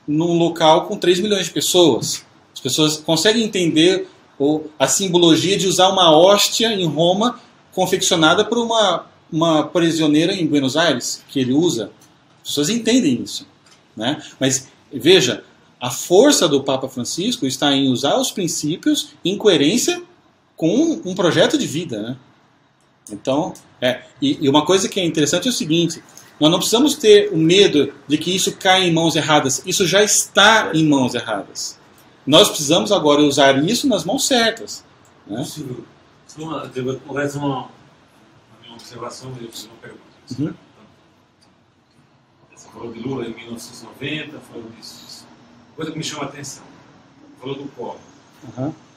num local com 3 milhões de pessoas. As pessoas conseguem entender a simbologia de usar uma hóstia em Roma confeccionada por uma prisioneira em Buenos Aires, que ele usa. As pessoas entendem isso. Né? Mas, veja, a força do Papa Francisco está em usar os princípios em coerência com um projeto de vida. Né? Então, e uma coisa que é interessante é o seguinte, nós não precisamos ter o medo de que isso caia em mãos erradas. Isso já está em mãos erradas. Nós precisamos agora usar isso nas mãos certas. Né? Talvez uma minha observação e uma pergunta. Você falou de Lula em 1990, falou disso coisa que me chama a atenção. Falou do Collor.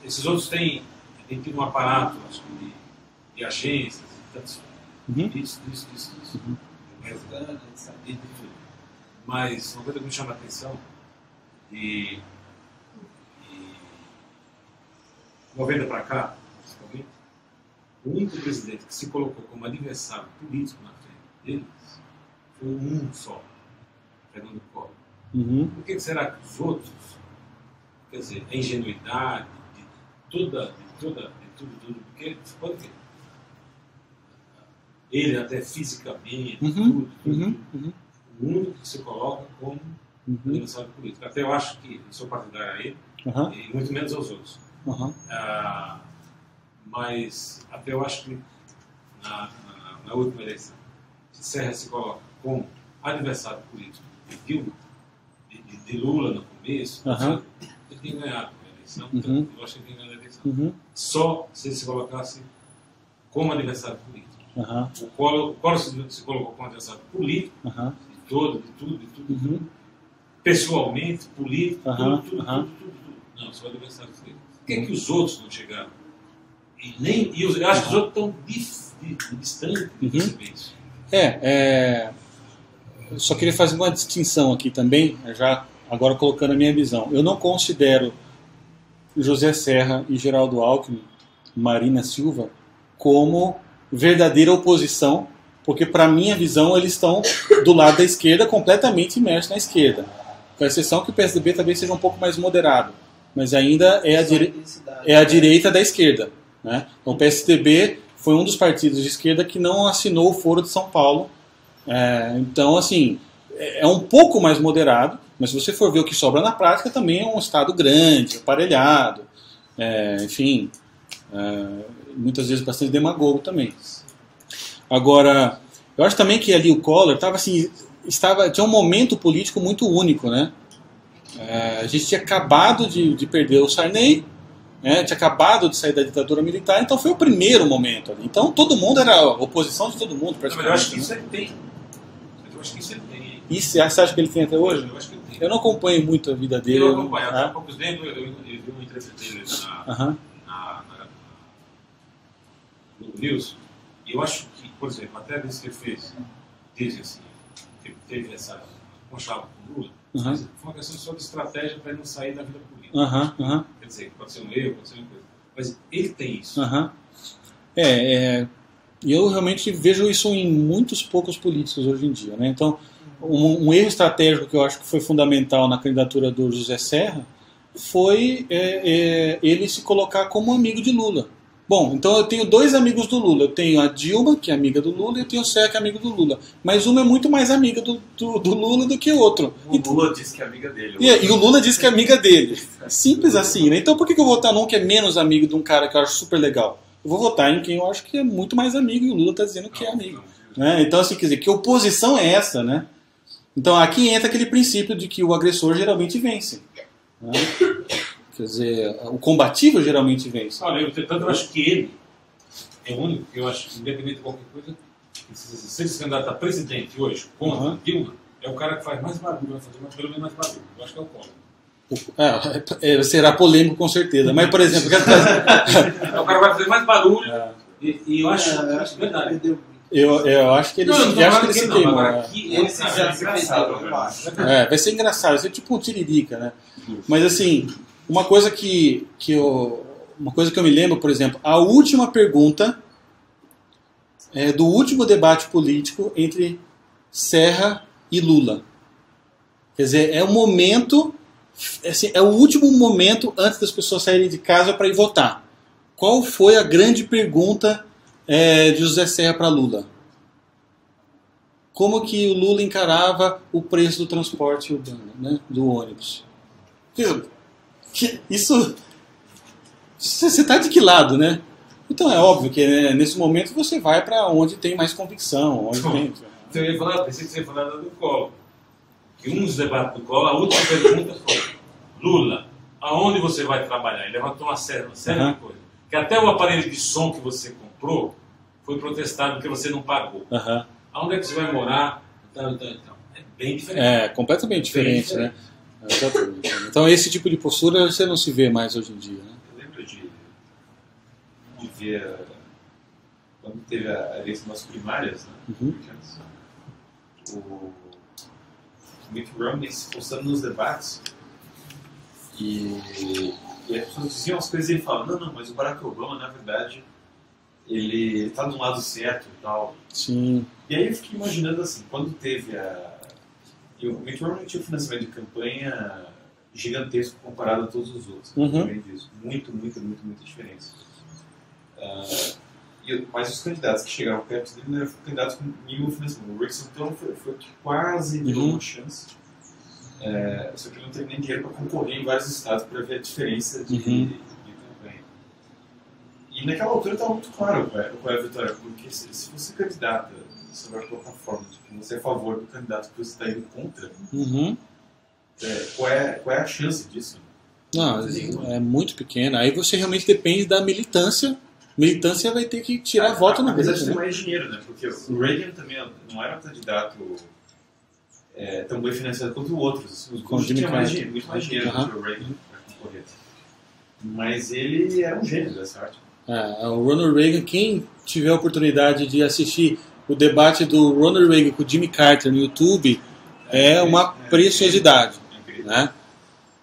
Esses outros têm tido um aparato, acho que, de agências, tantos. Isso. Mas uma coisa que me chama a atenção, de 90 para cá, principalmente, o único presidente que se colocou como adversário político na frente deles foi um só, Fernando Collor. Por que será que os outros, quer dizer, a ingenuidade de tudo, porque você pode ver, ele até fisicamente, tudo, o único que se coloca como adversário político. Até eu acho que, eu sou partidário a ele, e muito menos aos outros. Mas até eu acho que na última eleição, se Serra se coloca como adversário político de Lula no começo, ele tem ganhado a eleição, então, eu acho que ele tem ganhado a eleição. Só se ele se colocasse como adversário político. O Collor se colocou como adversário político, de tudo. Pessoalmente, político, tudo. Não, só adversário político. Por que os outros não chegaram? E eu acho que os outros estão distantes de receber isso. Eu só queria fazer uma distinção aqui também, já agora colocando a minha visão. Eu não considero José Serra e Geraldo Alckmin, Marina Silva, como verdadeira oposição, porque, para minha visão, eles estão do lado da esquerda, completamente imersos na esquerda. Com a exceção que o PSDB talvez seja um pouco mais moderado, mas ainda é a direita da esquerda. Né? Então, o PSDB foi um dos partidos de esquerda que não assinou o Foro de São Paulo. Então, assim, é um pouco mais moderado, mas se você for ver o que sobra na prática, também é um Estado grande, aparelhado, enfim, muitas vezes bastante demagogo também. Agora, eu acho também que ali o Collor tinha um momento político muito único, né? A gente tinha acabado de perder o Sarney, tinha acabado de sair da ditadura militar, então foi o primeiro momento ali. Então todo mundo era a oposição de todo mundo. Mas eu acho que isso ele tem. Eu acho que isso ele tem. E você acha que ele tem até hoje? Eu acho que ele tem. Eu não acompanho muito a vida dele. Eu acompanho. Há poucos tempos eu vi uma entrevista dele no News. E eu acho que, por exemplo, até a vez que ele fez, diz assim, que teve essa conchava com o Lula, foi uma questão só de estratégia para ele não sair da vida política. Quer dizer, pode ser um erro, pode ser uma coisa. Mas ele tem isso. Eu realmente vejo isso em muitos poucos políticos hoje em dia. Né? Então, um erro estratégico que eu acho que foi fundamental na candidatura do José Serra foi ele se colocar como amigo de Lula. Bom, então eu tenho dois amigos do Lula. Eu tenho a Dilma, que é amiga do Lula, e eu tenho o Serra, que é amigo do Lula. Mas uma é muito mais amiga do Lula do que o outro. O Lula diz que é amiga dele. E o Lula diz que é amiga dele. Simples assim, né? Então por que eu vou votar num que é menos amigo de um cara que eu acho super legal? Eu vou votar em quem eu acho que é muito mais amigo, e o Lula está dizendo que é amigo. Né? Então, assim, quer dizer, que oposição é essa, né? Então aqui entra aquele princípio de que o agressor geralmente vence. Né? Quer dizer, o combativo geralmente vence. Olha, eu acho que ele é o único, eu acho que independente de qualquer coisa, se ele se candidato a presidente hoje, contra Dilma, é o cara que faz mais barulho, vai fazer pelo menos mais barulho. Eu acho que é o Collor. Será polêmico com certeza. Mas, por exemplo, o cara vai fazer mais barulho e eu acho verdade. Eu acho que ele se queimou. Ele se engraçado, vai ser engraçado, vai ser tipo um tiririca, né? Mas assim, uma coisa que eu me lembro, por exemplo, a última pergunta do último debate político entre Serra e Lula. Quer dizer, é o momento, assim, é o último momento antes das pessoas saírem de casa para ir votar. Qual foi a grande pergunta de José Serra para Lula? Como que o Lula encarava o preço do transporte urbano, né, do ônibus? Isso, você está de que lado, né? Então é óbvio que nesse momento você vai para onde tem mais convicção. Pensei que você ia falar do Collor. Que um dos debates do Collor, a última pergunta foi: Lula, aonde você vai trabalhar? Ele levantou uma série de coisas. Que até o aparelho de som que você comprou foi protestado porque você não pagou. Aonde é que você vai morar? Então. É bem diferente. Completamente diferente, né? Exatamente. Então esse tipo de postura você não se vê mais hoje em dia, né? Eu lembro de ver quando teve a eleição das primárias, né? O Mitt Romney se postando nos debates e as pessoas diziam as coisas e ele falava, não, mas o Barack Obama, na verdade, ele tá do lado certo e tal. Sim. E aí eu fiquei imaginando assim, quando teve o Mitt Romney tinha um financiamento de campanha gigantesco comparado a todos os outros. Muita diferença. Mas os candidatos que chegaram perto dele eram candidatos com mínimo financiamento. O Rick Santorum foi o que quase deu uma chance. Só que ele não teve nem dinheiro para concorrer em vários estados para ver a diferença de campanha. E naquela altura estava muito claro qual é a vitória, porque se você candidata sobre a plataforma de que você é a favor do candidato que você está indo contra, qual é a chance disso? Não, é muito pequena. Aí você realmente depende da militância. Militância vai ter que tirar voto na Apesar de ter mais dinheiro, né? Porque o Reagan também não era um candidato tão bem financiado quanto outros. Os Bush tinham muito mais dinheiro do que o Reagan para concorrer. Mas ele era um gênio dessa arte. O Ronald Reagan, quem tiver a oportunidade de assistir o debate do Ronald Reagan com o Jimmy Carter no YouTube, é uma preciosidade. Né?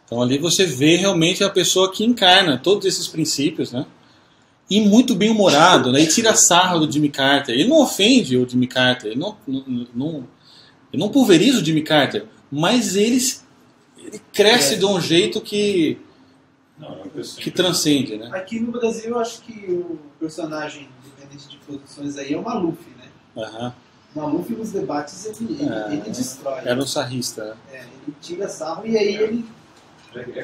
Então ali você vê realmente a pessoa que encarna todos esses princípios, né? E muito bem humorado, né? E tira sarro do Jimmy Carter. Ele não ofende o Jimmy Carter, ele não pulveriza o Jimmy Carter, mas ele cresce de um jeito que transcende, né? Aqui no Brasil eu acho que o personagem, independente de produções aí, é o Maluf, né? O Maluf nos debates ele destrói. Era um sarrista. Ele tira sarro e aí ele...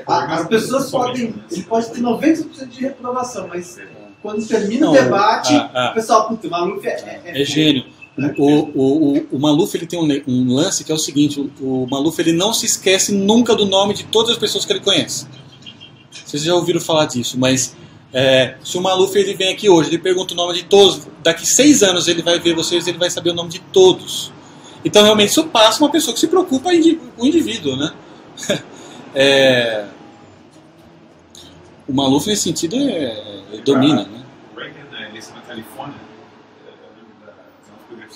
As pessoas podem... Ele pode ter 90% de reprovação, mas quando termina o debate, o pessoal, puta, o Maluf é gênio. O Maluf ele tem um lance que é o seguinte, o Maluf ele não se esquece nunca do nome de todas as pessoas que ele conhece. Vocês já ouviram falar disso, mas se o Maluf ele vem aqui hoje, ele pergunta o nome de todos, daqui 6 anos ele vai ver vocês, ele vai saber o nome de todos. Então realmente isso passa uma pessoa que se preocupa com o indivíduo, né? O Maluf nesse sentido domina, né? O Reagan, na eleição na Califórnia,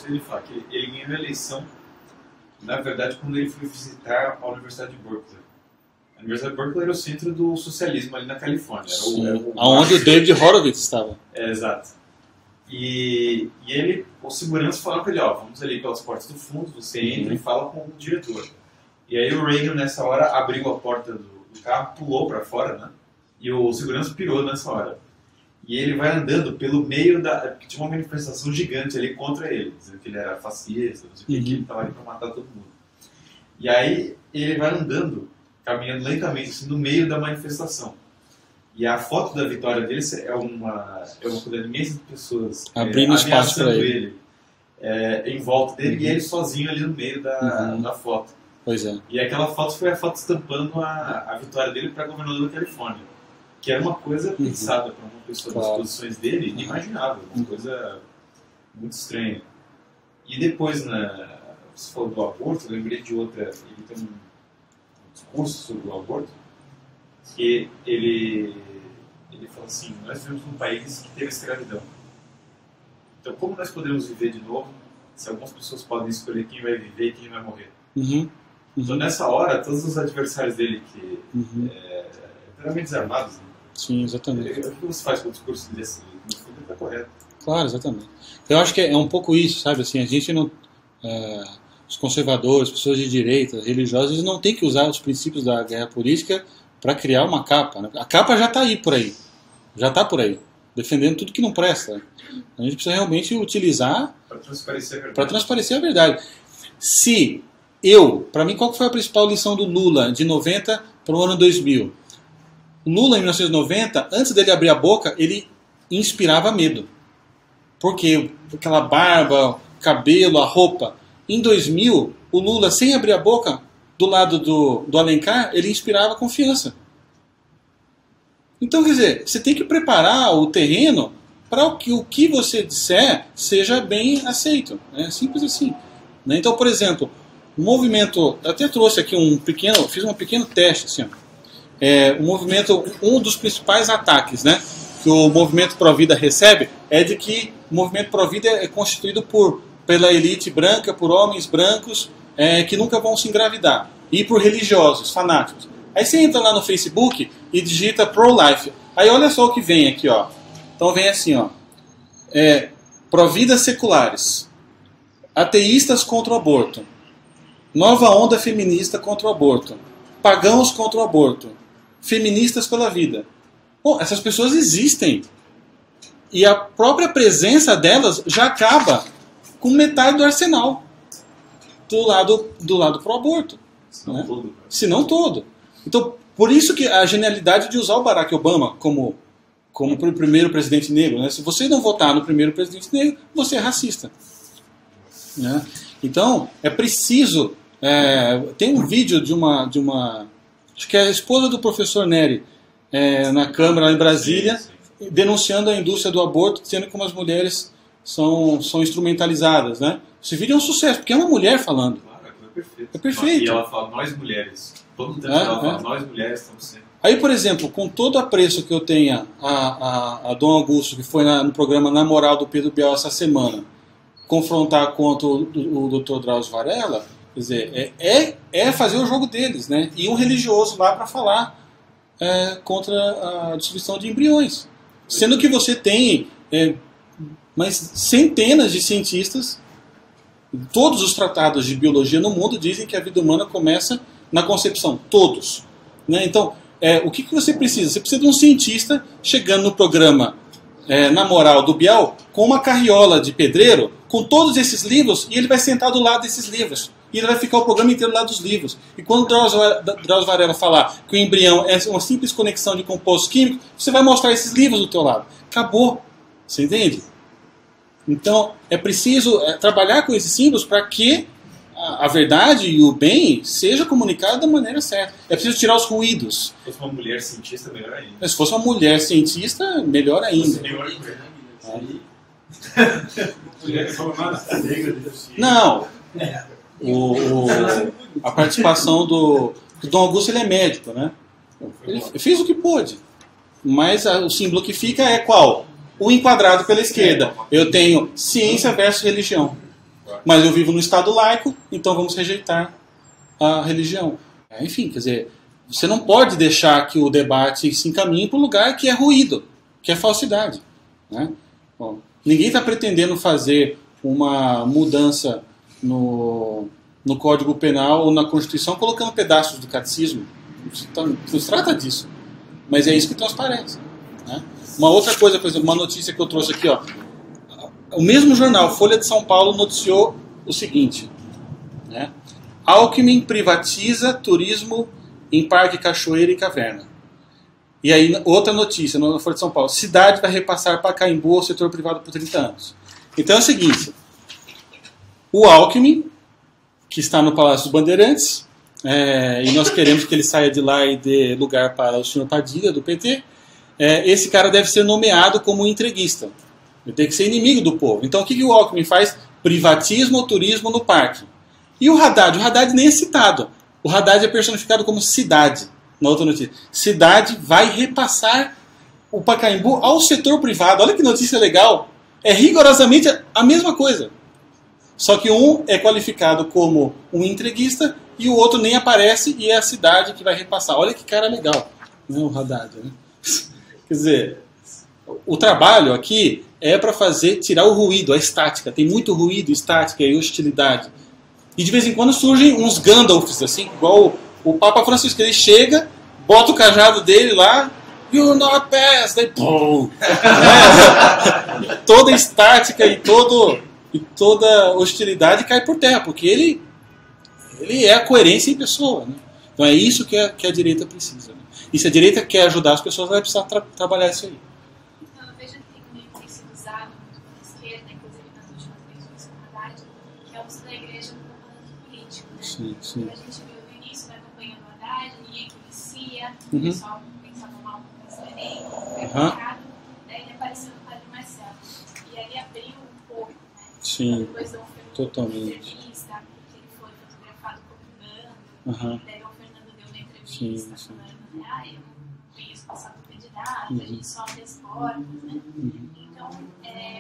ele fala que ele ganhou a eleição, na verdade, quando ele foi visitar a Universidade de Berkeley. A Universidade de Berkeley era o centro do socialismo ali na Califórnia. Onde o David Horowitz estava. Exato. E os seguranças falaram para ele, vamos ali pelas portas do fundo, você entra e fala com o diretor. E aí o Reagan, nessa hora, abriu a porta do carro, pulou para fora, né? E o segurança pirou nessa hora. E ele vai andando pelo meio porque tinha uma manifestação gigante ali contra ele, dizendo que ele era fascista, não sei o que, ele estava ali para matar todo mundo. E aí ele vai andando, caminhando lentamente, assim, no meio da manifestação. E a foto da vitória dele é uma quantidade imensa de pessoas abrindo espaço para ele em volta dele, e ele sozinho ali no meio da foto. Pois é. E aquela foto foi a foto estampando a vitória dele para governador da Califórnia, que era uma coisa pensada para uma pessoa das posições dele, inimaginável, uma coisa muito estranha. E depois, você falou do aborto, eu lembrei de outra, ele tem um discurso sobre o aborto, que ele fala assim, nós vivemos num país que teve escravidão. Então, como nós podemos viver de novo se algumas pessoas podem escolher quem vai viver e quem vai morrer? Então, nessa hora, todos os adversários dele, que totalmente desarmados, né? Sim, exatamente. O que você faz com o discurso desse? No fundo, está correto. Claro, exatamente. Eu acho que é um pouco isso, sabe? Assim, a gente não... os conservadores, pessoas de direita, religiosos, eles não têm que usar os princípios da guerra política para criar uma capa, né? A capa já está aí por aí. Já está por aí. Defendendo tudo que não presta. A gente precisa realmente utilizar para transparecer a verdade. Para transparecer a verdade. Para mim, qual foi a principal lição do Lula de 90 para o ano 2000? O Lula, em 1990, antes dele abrir a boca, ele inspirava medo. Porque aquela barba, cabelo, a roupa. Em 2000, o Lula, sem abrir a boca, do lado do Alencar, ele inspirava confiança. Então, quer dizer, você tem que preparar o terreno para que o que você disser seja bem aceito. É simples assim. Então, por exemplo, O movimento, até trouxe aqui fiz um pequeno teste, assim, ó. O movimento, um dos principais ataques, né, que o movimento Pró-Vida recebe é de que o movimento Pró-Vida é constituído pela elite branca, por homens brancos que nunca vão se engravidar, e por religiosos, fanáticos. Aí você entra lá no Facebook e digita Pro-Life. Aí olha só o que vem aqui, ó. Então vem assim, ó. Pró-Vidas seculares, ateístas contra o aborto, nova onda feminista contra o aborto, pagãos contra o aborto, feministas pela vida. Bom, essas pessoas existem. E a própria presença delas já acaba com metade do arsenal do lado pro aborto. Se não todo. Então, por isso que a genialidade de usar o Barack Obama como primeiro presidente negro, né? Se você não votar no primeiro presidente negro, você é racista. Né? Então, é preciso... tem um vídeo de uma acho que é a esposa do professor Neri, na Câmara lá em Brasília, denunciando a indústria do aborto, dizendo como as mulheres são instrumentalizadas, né? Esse vídeo é um sucesso, porque é uma mulher falando. Claro, é perfeito. É perfeito. E ela fala, nós mulheres. Todo mundo ela fala, nós mulheres estamos sendo. Aí, por exemplo, com todo o apreço que eu tenho a Dom Augusto, que foi no programa Na Moral do Pedro Bial essa semana, confrontar contra o Dr. Drauzio Varela, quer dizer, é fazer o jogo deles, né? E um religioso lá para falar contra a distribuição de embriões. Sendo que você tem mais centenas de cientistas, todos os tratados de biologia no mundo dizem que a vida humana começa na concepção. Todos. Né? Então, o que você precisa? Você precisa de um cientista chegando no programa Na Moral do Bial com uma carriola de pedreiro, com todos esses livros, e ele vai sentar do lado desses livros. E ele vai ficar o programa inteiro lá dos livros. E quando o Drauzio Varela falar que o embrião é uma simples conexão de compostos químicos, você vai mostrar esses livros do teu lado. Acabou. Você entende? Então, é preciso trabalhar com esses símbolos para que a verdade e o bem seja comunicado da maneira certa. É preciso tirar os ruídos. Se fosse uma mulher cientista, melhor ainda. Se fosse uma mulher cientista, melhor ainda. Não. A participação do Dom Augusto, ele é médico, né? Ele fez o que pôde. Mas o símbolo que fica é qual? O enquadrado pela esquerda. Eu tenho ciência versus religião. Mas eu vivo no Estado laico, então vamos rejeitar a religião. Enfim, quer dizer, você não pode deixar que o debate se encaminhe para um lugar que é ruído, que é falsidade. Né? Bom, ninguém está pretendendo fazer uma mudança no Código Penal ou na Constituição colocando pedaços do catecismo. Não se trata disso. Mas é isso que transparece. Né? Uma outra coisa, por exemplo, uma notícia que eu trouxe aqui, ó. O mesmo jornal, Folha de São Paulo, noticiou o seguinte, né? Alckmin privatiza turismo em Parque Cachoeira e Caverna. E aí, outra notícia, na Folha de São Paulo, cidade vai repassar Pacaembu ao setor privado por 30 anos. Então é o seguinte, o Alckmin, que está no Palácio dos Bandeirantes, e nós queremos que ele saia de lá e dê lugar para o senhor Padilha, do PT, esse cara deve ser nomeado como entreguista. Ele tem que ser inimigo do povo. Então o que o Alckmin faz? Privatismo ou turismo no parque. E o Haddad nem é citado. O Haddad é personificado como cidade, na outra notícia. Cidade vai repassar o Pacaembu ao setor privado. Olha que notícia legal. É rigorosamente a mesma coisa. Só que um é qualificado como um entreguista e o outro nem aparece e é a cidade que vai repassar. Olha que cara legal, né, o Haddad. Né? Quer dizer, o trabalho aqui é para tirar o ruído, a estática. Tem muito ruído, estática e hostilidade. E de vez em quando surgem uns Gandalfs, assim, igual o Papa Francisco. Ele chega, bota o cajado dele lá, "You not pass", daí pum! Toda estática e toda hostilidade cai por terra, porque ele é a coerência em pessoa. Né? Então é isso que a direita precisa. Né? E se a direita quer ajudar as pessoas, vai precisar trabalhar isso aí. Então, eu vejo que tem sido usado muito pela esquerda, inclusive nas últimas eleições com Haddad, que é o uso da igreja no componente político. Né? Sim. Então, a gente viu no início da campanha do Haddad, ninguém conhecia, o pessoal pensava mal com o Enem, foi marcado, daí ele apareceu no Padre Marcelo. E ali abriu um pouco, né? Sim, depois totalmente. Entrevista, que ele foi fotografado Daí o Fernando deu uma entrevista falando, eu conheço o passado do candidato, a gente só abre as portas, né? Então,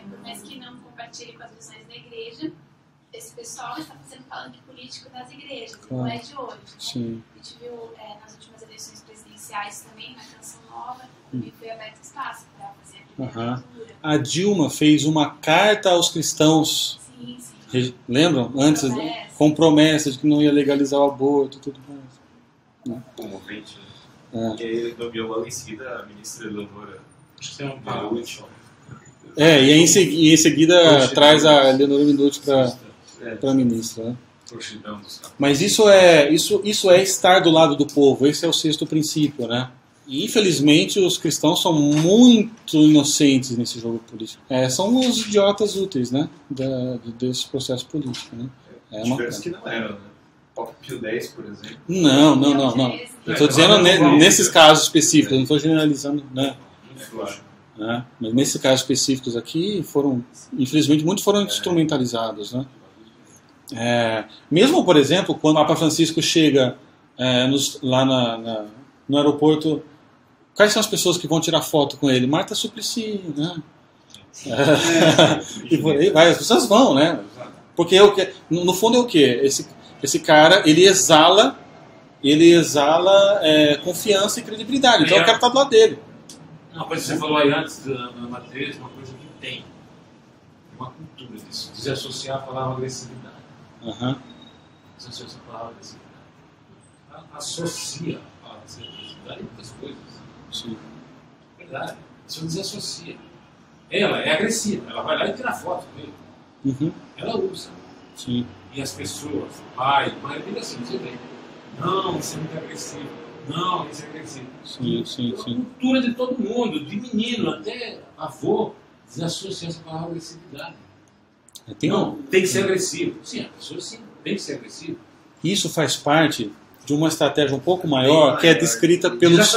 por mais que não compartilhe com as visões da igreja, esse pessoal está fazendo palanque político das igrejas, não é de hoje. Né? A gente viu nas últimas eleições presidenciais também, na Canção Nova, também foi aberto espaço para fazer a primeira leitura. A Dilma fez uma carta aos cristãos. Sim. Lembram? Antes, com promessa de que não ia legalizar o aborto e tudo mais. Comovente, né? E aí nomeou logo em seguida a ministra Eleonora. E aí em seguida traz a Eleonora Minuti para a ministra. Né? Mas isso é estar do lado do povo. Esse é o sexto princípio, né? E, infelizmente, os cristãos são muito inocentes nesse jogo político. São os idiotas úteis, né? Desse processo político, né? Tivemos que não eram, né? Papa Pio X, por exemplo. Não. Eu estou dizendo nesses casos específicos, eu não estou generalizando, né? Mas nesses casos específicos aqui, infelizmente, muitos foram instrumentalizados, né? Mesmo, por exemplo, quando o Papa Francisco chega lá no aeroporto, quais são as pessoas que vão tirar foto com ele? Marta Suplicy, né? E por aí vai, as pessoas vão, né? Porque no fundo é o quê? Esse cara, ele exala confiança e credibilidade. Então eu quero estar do lado dele. Uma coisa que você falou aí antes da matriz, uma coisa que tem uma cultura disso, desassociar a palavra agressividade. Desassociar a palavra agressividade. Associa a palavra agressividade a muitas coisas. Sim. Verdade. Isso desassocia. Ela é agressiva, ela vai lá e tira foto com ele. Ela usa. Sim. E as pessoas, pai, mãe, diga assim, você vem. Não, isso é muito agressivo. Não, isso é agressivo. Sim. A cultura de todo mundo, de menino até avô, desassociar essa palavra agressividade. Tem que ser agressivo. Sim, a pessoa sim, tem que ser agressiva. Isso faz parte de uma estratégia um pouco maior, que é descrita pelos...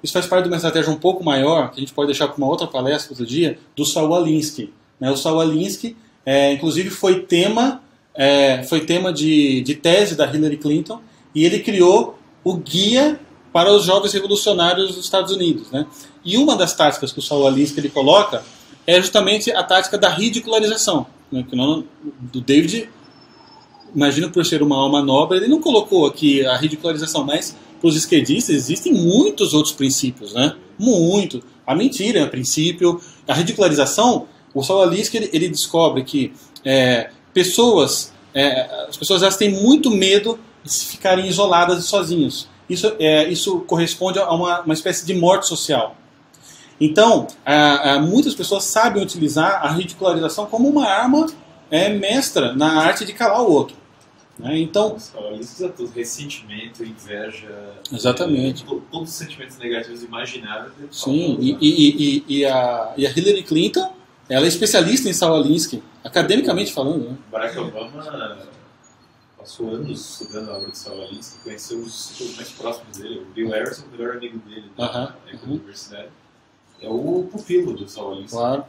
Isso faz parte de uma estratégia um pouco maior, que a gente pode deixar para uma outra palestra outro dia, do Saul Alinsky. O Saul Alinsky, inclusive, foi tema de tese da Hillary Clinton, e ele criou o Guia para os Jovens Revolucionários dos Estados Unidos. Né? E uma das táticas que o Saul Alinsky ele coloca é justamente a tática da ridicularização. Né? Que do David, imagino por ser uma alma nobre, ele não colocou aqui a ridicularização, mas para os esquerdistas existem muitos outros princípios. Né? Muito. A mentira é um princípio. A ridicularização, o Saul Alinsky ele descobre que as pessoas elas têm muito medo de se ficarem isoladas e sozinhos. Isso corresponde a uma espécie de morte social. Então, muitas pessoas sabem utilizar a ridicularização como uma arma mestra na arte de calar o outro. Né? Então, isso é tudo ressentimento, inveja. Exatamente. Todos os sentimentos negativos imagináveis. Sim, e a Hillary Clinton, ela é especialista em Saul Alinsky, academicamente falando. Né? Barack Obama passou anos estudando a obra de Saul Alinsky, conheceu os círculos mais próximos dele. O Bill Harrison, o melhor amigo dele da universidade. É o pupilo do Saul Alinsky. Claro.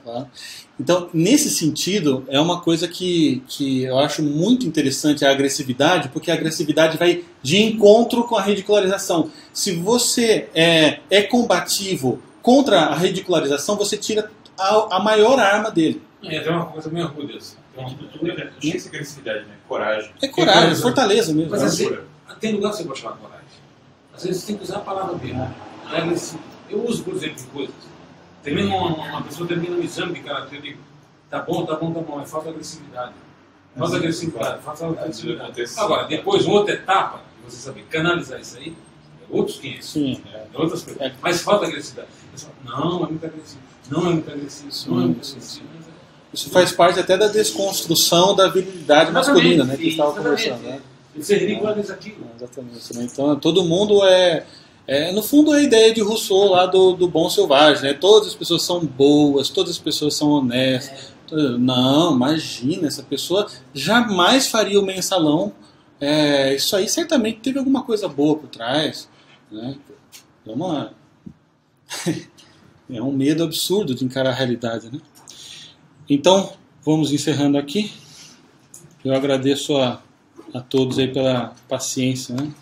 Então, nesse sentido, é uma coisa que eu acho muito interessante a agressividade, porque a agressividade vai de encontro com a ridicularização. Se você é combativo contra a ridicularização, você tira a maior arma dele. Tem uma coisa meio orgulhosa. Tem essa agressividade, né? Coragem. É coragem, fortaleza mesmo. Mas assim, tem lugar que você pode chamar coragem. Às vezes você tem que usar a palavra dele. É agressivo. Eu uso, por exemplo, coisas. Uma pessoa termina um exame de karatê, eu digo, tá bom, mas falta agressividade. Falta agressividade. Agora, depois, outra etapa, você saber canalizar isso aí, é outros 500. Sim. É outras coisas. Mas falta agressividade. Não, é muito agressivo. Não é muito agressivo. Isso faz parte até da desconstrução da virilidade masculina, né? Que estava conversando. Né? Você ridiculariza aquilo. Exatamente. Né? Então, todo mundo no fundo, é a ideia de Rousseau lá do bom selvagem. Né? Todas as pessoas são boas, todas as pessoas são honestas. Não, imagina, essa pessoa jamais faria o mensalão. Isso aí certamente teve alguma coisa boa por trás. Né? É um medo absurdo de encarar a realidade. Né? Então, vamos encerrando aqui. Eu agradeço a a todos aí pela paciência, né?